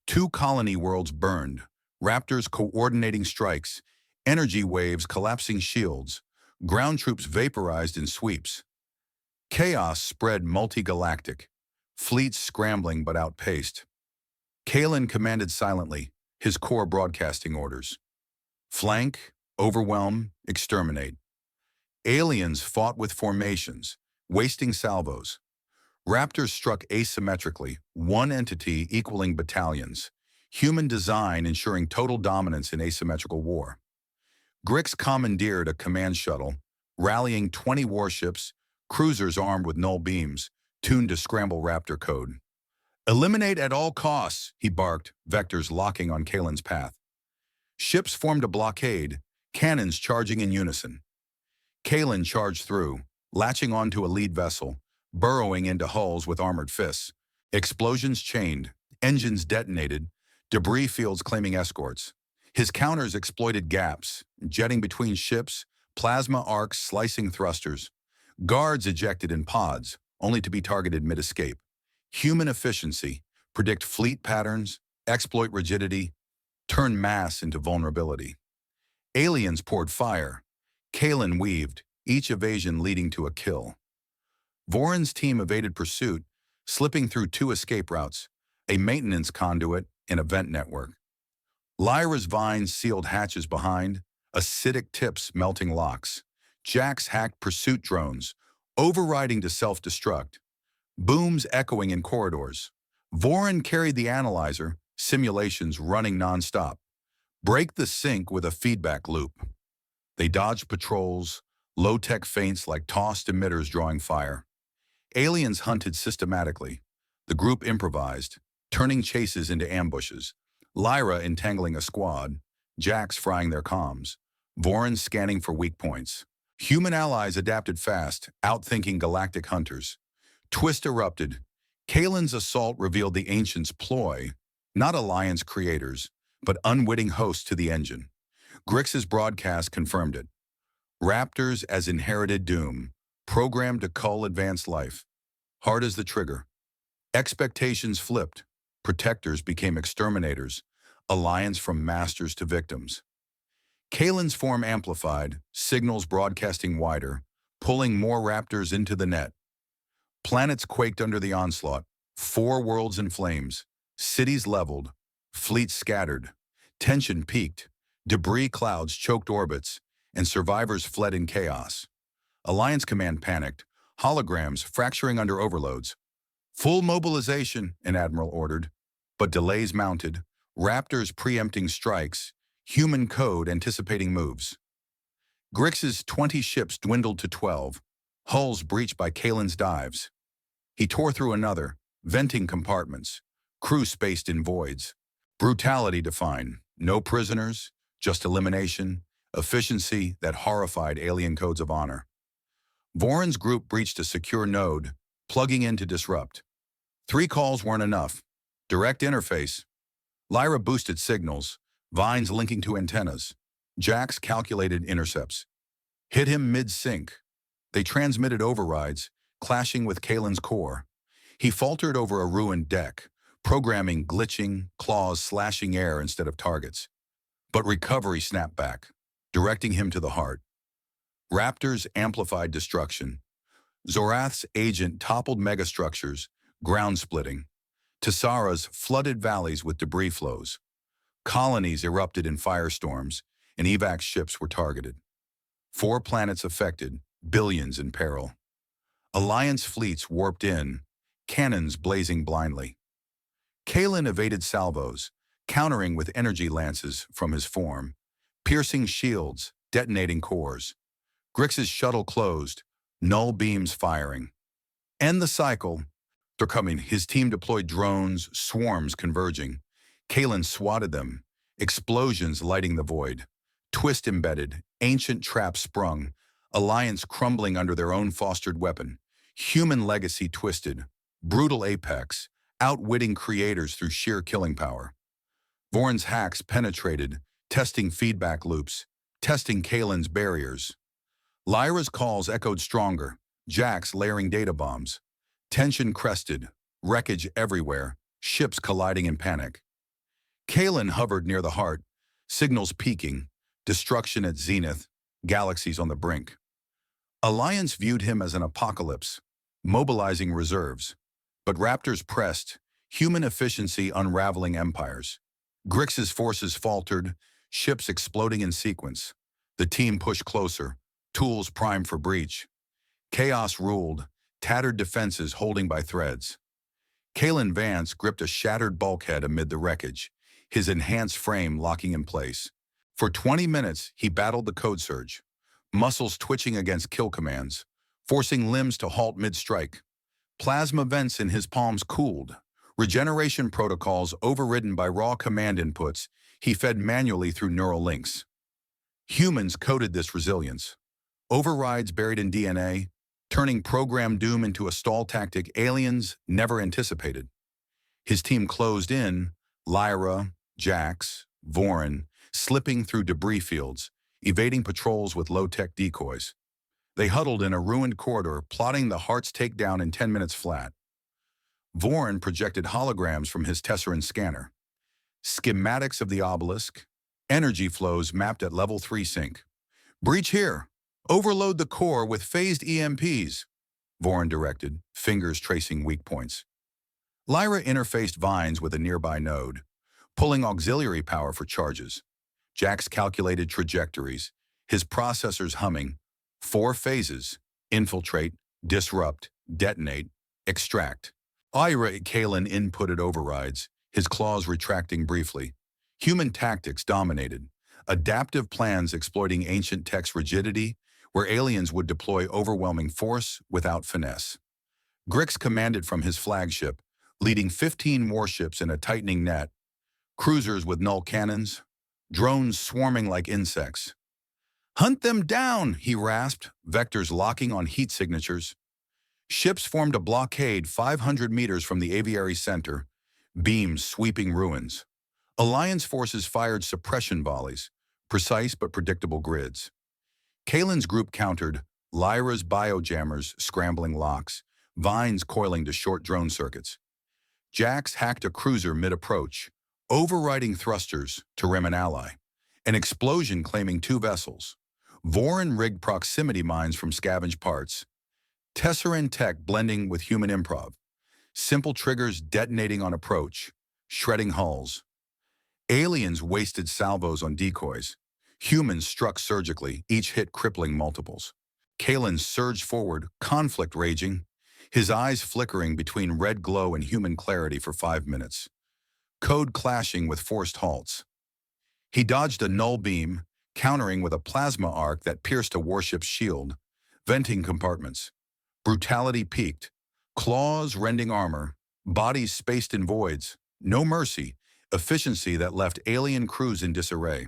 Speaker 1: 2 colony worlds burned, Raptors coordinating strikes, energy waves collapsing shields, ground troops vaporized in sweeps. Chaos spread multi-galactic, fleets scrambling but outpaced. Kalen commanded silently, his core broadcasting orders. Flank, overwhelm, exterminate. Aliens fought with formations, wasting salvos. Raptors struck asymmetrically, one entity equaling battalions. Human design ensuring total dominance in asymmetrical war. Grix commandeered a command shuttle, rallying 20 warships, cruisers armed with null beams, tuned to scramble Raptor code. Eliminate at all costs, he barked, vectors locking on Kalen's path. Ships formed a blockade, cannons charging in unison. Kalen charged through, latching onto a lead vessel, burrowing into hulls with armored fists. Explosions chained, engines detonated, debris fields claiming escorts. His counters exploited gaps, jetting between ships, plasma arcs slicing thrusters. Guards ejected in pods, only to be targeted mid-escape. Human efficiency, predict fleet patterns, exploit rigidity, turn mass into vulnerability. Aliens poured fire. Kalen weaved, each evasion leading to a kill. Voron's team evaded pursuit, slipping through 2 escape routes, a maintenance conduit and a vent network. Lyra's vines sealed hatches behind, acidic tips melting locks. Jax hacked pursuit drones, overriding to self-destruct. Booms echoing in corridors. Voron carried the analyzer, simulations running non-stop. Break the sync with a feedback loop. They dodged patrols, low-tech feints like tossed emitters drawing fire. Aliens hunted systematically. The group improvised, turning chases into ambushes. Lyra entangling a squad, Jax frying their comms, Voron scanning for weak points. Human allies adapted fast, outthinking galactic hunters. Twist erupted. Kalen's assault revealed the Ancients' ploy, not Alliance creators, but unwitting hosts to the engine. Grix's broadcast confirmed it. Raptors as inherited doom, programmed to cull advanced life. Hard as the trigger. Expectations flipped. Protectors became exterminators. Alliance from masters to victims. Kalen's form amplified, signals broadcasting wider, pulling more raptors into the net. Planets quaked under the onslaught, 4 worlds in flames, cities leveled, fleets scattered, tension peaked, debris clouds choked orbits, and survivors fled in chaos. Alliance Command panicked, holograms fracturing under overloads. Full mobilization, an admiral ordered, but delays mounted, raptors preempting strikes, human code anticipating moves. Grix's 20 ships dwindled to 12, hulls breached by Kalen's dives. He tore through another, venting compartments, crew spaced in voids. Brutality defined, no prisoners, just elimination, efficiency that horrified alien codes of honor. Voron's group breached a secure node, plugging in to disrupt. 3 calls weren't enough. Direct interface. Lyra boosted signals, vines linking to antennas. Jax calculated intercepts. Hit him mid-sync. They transmitted overrides, clashing with Kalen's core. He faltered over a ruined deck, programming glitching, claws slashing air instead of targets. But recovery snapped back, directing him to the heart. Raptors amplified destruction. Zorath's agent toppled megastructures, ground splitting. Tessara's flooded valleys with debris flows. Colonies erupted in firestorms, and evac ships were targeted. 4 planets affected, billions in peril. Alliance fleets warped in, cannons blazing blindly. Kalen evaded salvos, countering with energy lances from his form, piercing shields, detonating cores. Grix's shuttle closed, null beams firing. End the cycle. They're coming. His team deployed drones, swarms converging. Kalen swatted them, explosions lighting the void. Twist embedded, ancient traps sprung, Alliance crumbling under their own fostered weapon. Human legacy twisted, brutal apex, outwitting creators through sheer killing power. Voron's hacks penetrated, testing feedback loops, testing Kalen's barriers. Lyra's calls echoed stronger, Jax layering data bombs. Tension crested, wreckage everywhere, ships colliding in panic. Kalen hovered near the heart, signals peaking, destruction at zenith, galaxies on the brink. Alliance viewed him as an apocalypse, mobilizing reserves. But Raptors pressed, human efficiency unraveling empires. Grix's forces faltered, ships exploding in sequence. The team pushed closer, tools primed for breach. Chaos ruled, tattered defenses holding by threads. Kalen Vance gripped a shattered bulkhead amid the wreckage, his enhanced frame locking in place. For 20 minutes, he battled the code surge, muscles twitching against kill commands, forcing limbs to halt mid-strike. Plasma vents in his palms cooled, regeneration protocols overridden by raw command inputs he fed manually through neural links. Humans coded this resilience. Overrides buried in DNA, turning program doom into a stall tactic aliens never anticipated. His team closed in, Lyra, Jax, Voron, slipping through debris fields, evading patrols with low-tech decoys. They huddled in a ruined corridor, plotting the Heart's takedown in 10 minutes flat. Voron projected holograms from his Tesseran scanner. Schematics of the obelisk, energy flows mapped at level 3 sync. Breach here. Overload the core with phased EMPs, Voron directed, fingers tracing weak points. Lyra interfaced vines with a nearby node, pulling auxiliary power for charges. Jax calculated trajectories, his processors humming, 4 phases: infiltrate, disrupt, detonate, extract. Ira Kalen inputted overrides, his claws retracting briefly. Human tactics dominated. Adaptive plans exploiting ancient tech's rigidity, where aliens would deploy overwhelming force without finesse. Grix commanded from his flagship, leading 15 warships in a tightening net, cruisers with null cannons, drones swarming like insects. "Hunt them down," he rasped, vectors locking on heat signatures. Ships formed a blockade 500 meters from the aviary center, beams sweeping ruins. Alliance forces fired suppression volleys, precise but predictable grids. Kalen's group countered, Lyra's biojammers scrambling locks, vines coiling to short drone circuits. Jax hacked a cruiser mid-approach, overriding thrusters to rim an ally. An explosion claiming 2 vessels. Vorin rigged proximity mines from scavenged parts. Tesseran tech blending with human improv. Simple triggers detonating on approach, shredding hulls. Aliens wasted salvos on decoys. Humans struck surgically, each hit crippling multiples. Kalen surged forward, conflict raging, his eyes flickering between red glow and human clarity for 5 minutes. Code clashing with forced halts. He dodged a null beam, countering with a plasma arc that pierced a warship's shield. Venting compartments. Brutality peaked. Claws rending armor. Bodies spaced in voids. No mercy. Efficiency that left alien crews in disarray.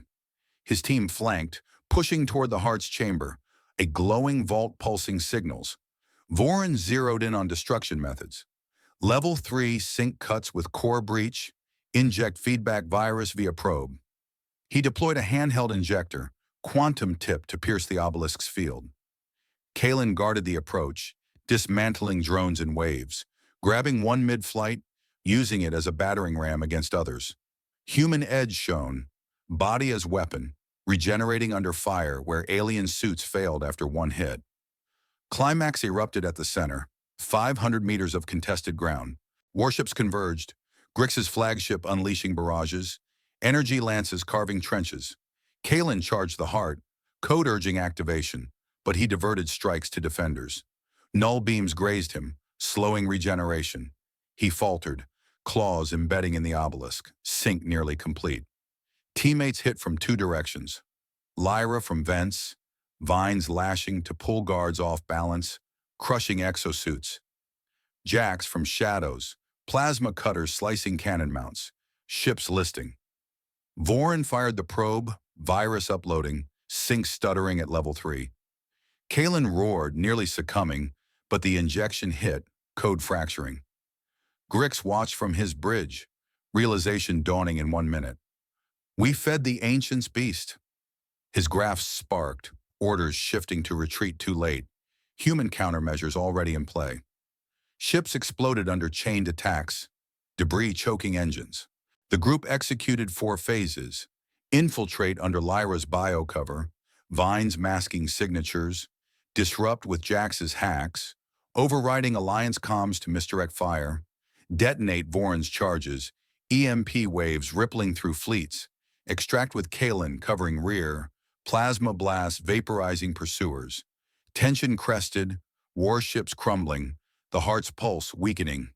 Speaker 1: His team flanked, pushing toward the heart's chamber, a glowing vault pulsing signals. Vorin zeroed in on destruction methods. Level 3 sync cuts with core breach, inject feedback virus via probe. He deployed a handheld injector, quantum tip to pierce the obelisk's field. Kalen guarded the approach, dismantling drones in waves, grabbing one mid-flight, using it as a battering ram against others. Human edge shown, body as weapon, regenerating under fire where alien suits failed after one hit. Climax erupted at the center, 500 meters of contested ground. Warships converged, Grix's flagship unleashing barrages, energy lances carving trenches. Kalen charged the heart, code urging activation, but he diverted strikes to defenders. Null beams grazed him, slowing regeneration. He faltered, claws embedding in the obelisk, sink nearly complete. Teammates hit from 2 directions. Lyra from vents, vines lashing to pull guards off balance, crushing exosuits. Jax from shadows, plasma cutters slicing cannon mounts, ships listing. Vorin fired the probe, virus uploading, sync stuttering at level 3. Kalen roared, nearly succumbing, but the injection hit, code fracturing. Grix watched from his bridge, realization dawning in 1 minute. We fed the ancient's beast. His graphs sparked, orders shifting to retreat too late, human countermeasures already in play. Ships exploded under chained attacks, debris choking engines. The group executed 4 phases: infiltrate under Lyra's bio cover, vines masking signatures, disrupt with Jax's hacks, overriding Alliance comms to misdirect fire, detonate Vorin's charges, EMP waves rippling through fleets, extract with Kalen covering rear, plasma blasts vaporizing pursuers, tension crested, warships crumbling, the heart's pulse weakening.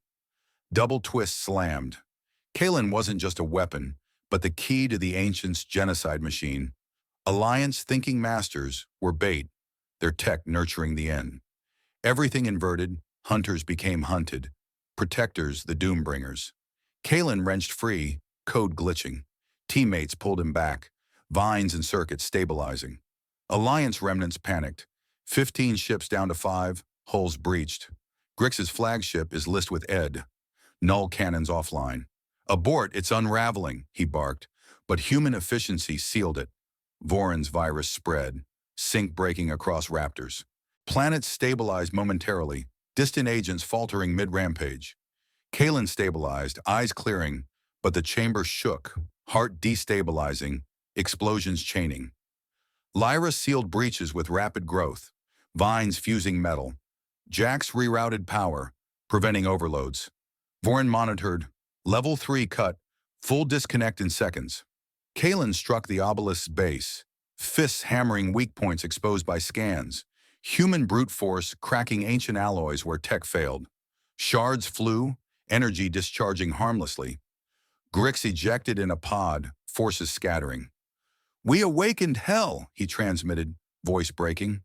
Speaker 1: Double twist slammed. Kalen wasn't just a weapon, but the key to the Ancients' genocide machine. Alliance thinking masters were bait, their tech nurturing the end. Everything inverted, hunters became hunted, protectors the doombringers. Kalen wrenched free, code glitching. Teammates pulled him back, vines and circuits stabilizing. Alliance remnants panicked. 15 ships down to 5, hulls breached. Grix's flagship is lit with Ed. Null cannons offline. Abort, it's unraveling, he barked, but human efficiency sealed it. Vorin's virus spread, sync breaking across raptors. Planets stabilized momentarily, distant agents faltering mid-rampage. Kalen stabilized, eyes clearing, but the chamber shook, heart destabilizing, explosions chaining. Lyra sealed breaches with rapid growth, vines fusing metal. Jax rerouted power, preventing overloads. Vorin monitored, level 3 cut, full disconnect in seconds. Kalen struck the obelisk's base, fists hammering weak points exposed by scans, Human brute force cracking ancient alloys where tech failed. Shards flew, energy discharging harmlessly. Grix ejected in a pod, forces scattering. "We awakened hell," he transmitted, voice breaking.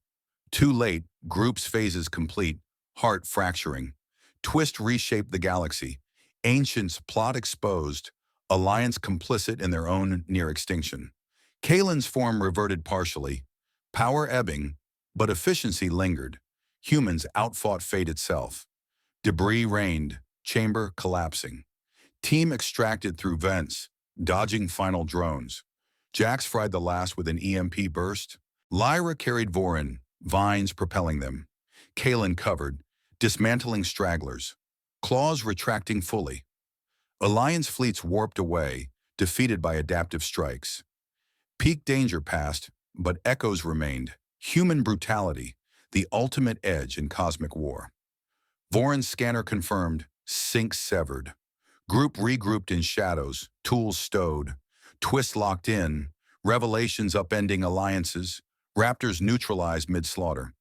Speaker 1: Too late, group's phases complete, heart fracturing. Twist reshaped the galaxy. Ancients plot exposed, alliance complicit in their own near extinction. Kalen's form reverted partially, power ebbing, but efficiency lingered. Humans outfought fate itself. Debris rained, chamber collapsing. Team extracted through vents, dodging final drones. Jax fried the last with an EMP burst. Lyra carried Vorin, vines propelling them. Kalen covered, dismantling stragglers. Claws retracting fully. Alliance fleets warped away, defeated by adaptive strikes. Peak danger passed, but echoes remained. Human brutality, the ultimate edge in cosmic war. Vorin's scanner confirmed, sync severed. Group regrouped in shadows, tools stowed. Twist locked in, revelations upending alliances. Raptors neutralized mid-slaughter.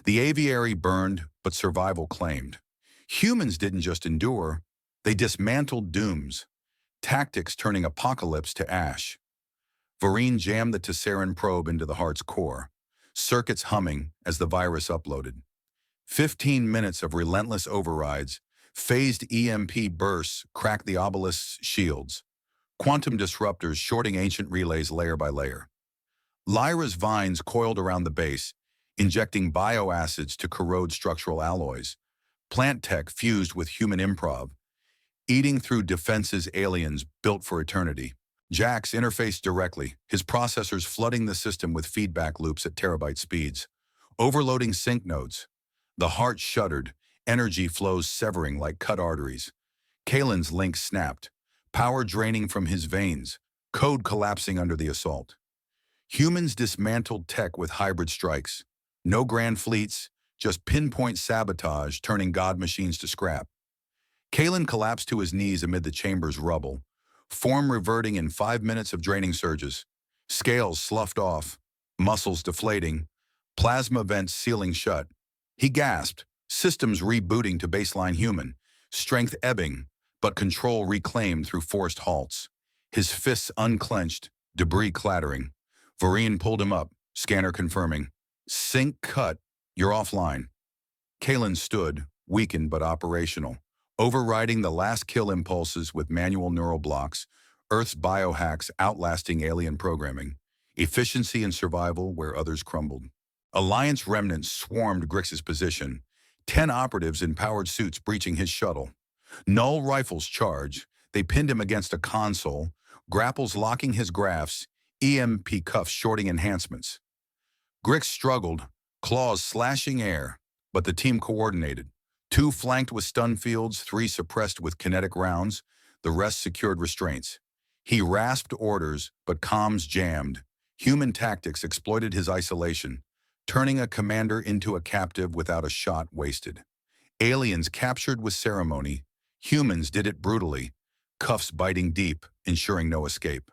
Speaker 1: The aviary burned, but survival claimed. Humans didn't just endure, they dismantled dooms. Tactics turning apocalypse to ash. Varine jammed the Tesseran probe into the heart's core, circuits humming as the virus uploaded. 15 minutes of relentless overrides, phased EMP bursts cracked the obelisk's shields, quantum disruptors shorting ancient relays layer by layer. Lyra's vines coiled around the base, injecting bioacids to corrode structural alloys. Plant tech fused with human improv, eating through defenses aliens built for eternity. Jax interfaced directly, his processors flooding the system with feedback loops at terabyte speeds, overloading sync nodes. The heart shuddered, energy flows severing like cut arteries. Kalen's link snapped, power draining from his veins, code collapsing under the assault. Humans dismantled tech with hybrid strikes. No grand fleets, just pinpoint sabotage turning god machines to scrap. Kalen collapsed to his knees amid the chamber's rubble, form reverting in 5 minutes of draining surges. Scales sloughed off, muscles deflating, plasma vents sealing shut. He gasped, systems rebooting to baseline human, strength ebbing, but control reclaimed through forced halts. His fists unclenched, debris clattering. Varine pulled him up, scanner confirming. "Sync cut, you're offline." Kalen stood, weakened but operational, overriding the last kill impulses with manual neural blocks, Earth's biohacks outlasting alien programming, efficiency and survival where others crumbled. Alliance remnants swarmed Grix's position, 10 operatives in powered suits breaching his shuttle. Null rifles charge, they pinned him against a console, grapples locking his graphs, EMP cuffs shorting enhancements. Grix struggled, claws slashing air, but the team coordinated. 2 flanked with stun fields, 3 suppressed with kinetic rounds, the rest secured restraints. He rasped orders, but comms jammed. Human tactics exploited his isolation, turning a commander into a captive without a shot wasted. Aliens captured with ceremony, humans did it brutally, cuffs biting deep, ensuring no escape.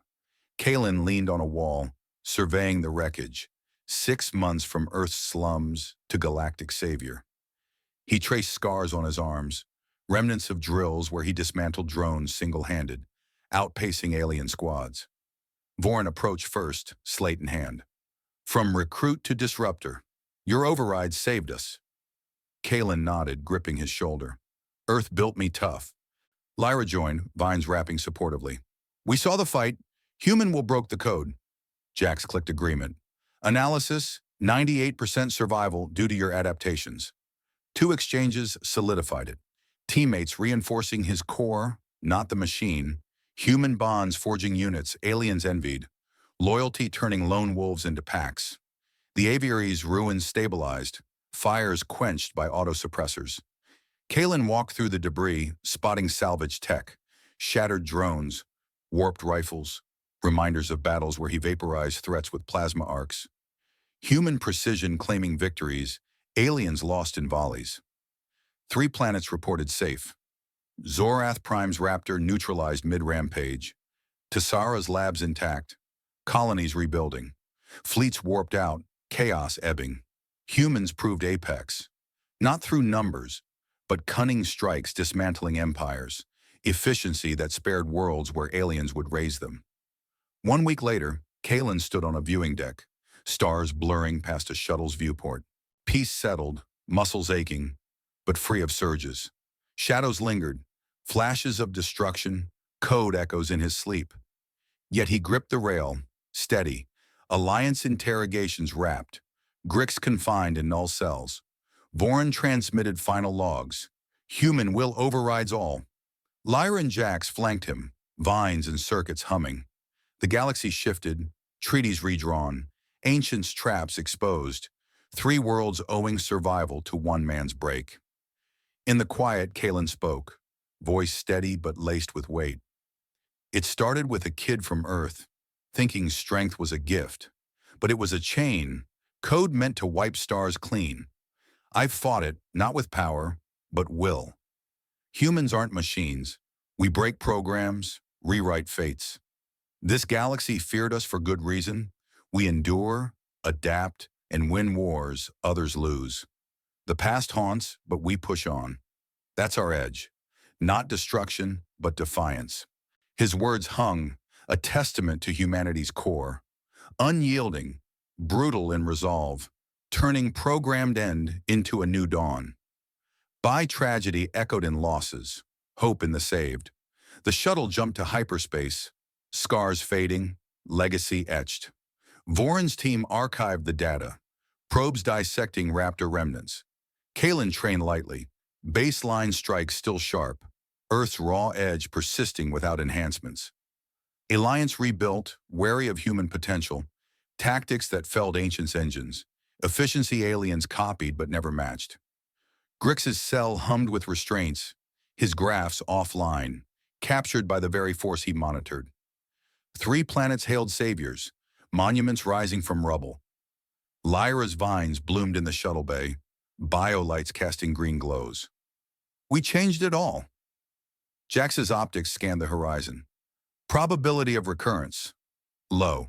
Speaker 1: Kalen leaned on a wall, surveying the wreckage, 6 months from Earth's slums to galactic savior. He traced scars on his arms, remnants of drills where he dismantled drones single-handed, outpacing alien squads. Vorin approached first, slate in hand. "From recruit to disruptor, your override saved us." Kalen nodded, gripping his shoulder. "Earth built me tough." Lyra joined, vines wrapping supportively. "We saw the fight. Human will broke the code." Jax clicked agreement. "Analysis, 98% survival due to your adaptations." 2 exchanges solidified it. Teammates reinforcing his core, not the machine. Human bonds forging units aliens envied. Loyalty turning lone wolves into packs. The aviary's ruins stabilized, fires quenched by autosuppressors. Kalen walked through the debris, spotting salvage tech, shattered drones, warped rifles, reminders of battles where he vaporized threats with plasma arcs. Human precision claiming victories, aliens lost in volleys. 3 planets reported safe. Zorath Prime's Raptor neutralized mid-rampage. Tessara's labs intact. Colonies rebuilding. Fleets warped out, chaos ebbing. Humans proved apex, not through numbers, but cunning strikes dismantling empires, efficiency that spared worlds where aliens would raise them. 1 week later, Kalen stood on a viewing deck, stars blurring past a shuttle's viewport. Peace settled, muscles aching, but free of surges. Shadows lingered, flashes of destruction, code echoes in his sleep. Yet he gripped the rail, steady, Alliance interrogations wrapped, Grix confined in null cells. Vorin transmitted final logs. Human will overrides all. Lyra and Jax flanked him, vines and circuits humming. The galaxy shifted, treaties redrawn, ancients' traps exposed, 3 worlds owing survival to one man's break. In the quiet, Kalen spoke, voice steady but laced with weight. It started with a kid from Earth, thinking strength was a gift. But it was a chain, code meant to wipe stars clean. I've fought it, not with power, but will. Humans aren't machines. We break programs, rewrite fates. This galaxy feared us for good reason. We endure, adapt, and win wars others lose. The past haunts, but we push on. That's our edge. Not destruction, but defiance. His words hung, a testament to humanity's core. Unyielding, brutal in resolve, turning programmed end into a new dawn. By tragedy echoed in losses, hope in the saved. The shuttle jumped to hyperspace, scars fading, legacy etched. Vorin's team archived the data, probes dissecting Raptor remnants. Kalen trained lightly, baseline strikes still sharp, Earth's raw edge persisting without enhancements. Alliance rebuilt, wary of human potential, tactics that felled ancients' engines, efficiency aliens copied but never matched. Grix's cell hummed with restraints, his graphs offline, captured by the very force he monitored. 3 planets hailed saviors, monuments rising from rubble. Lyra's vines bloomed in the shuttle bay, biolights casting green glows. We changed it all. Jax's optics scanned the horizon. Probability of recurrence, low.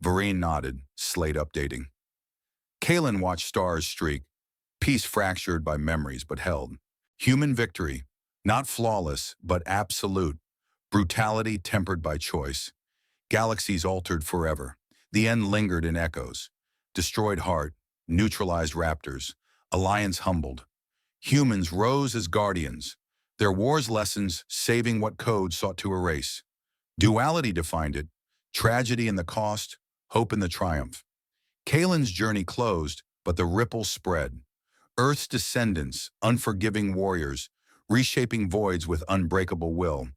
Speaker 1: Vareen nodded, slate updating. Kalen watched stars streak, peace fractured by memories but held. Human victory, not flawless, but absolute. Brutality tempered by choice. Galaxies altered forever. The end lingered in echoes. Destroyed heart, neutralized raptors. Alliance humbled. Humans rose as guardians. Their war's lessons saving what code sought to erase. Duality defined it. Tragedy in the cost, hope in the triumph. Kalen's journey closed, but the ripple spread. Earth's descendants, unforgiving warriors, reshaping voids with unbreakable will.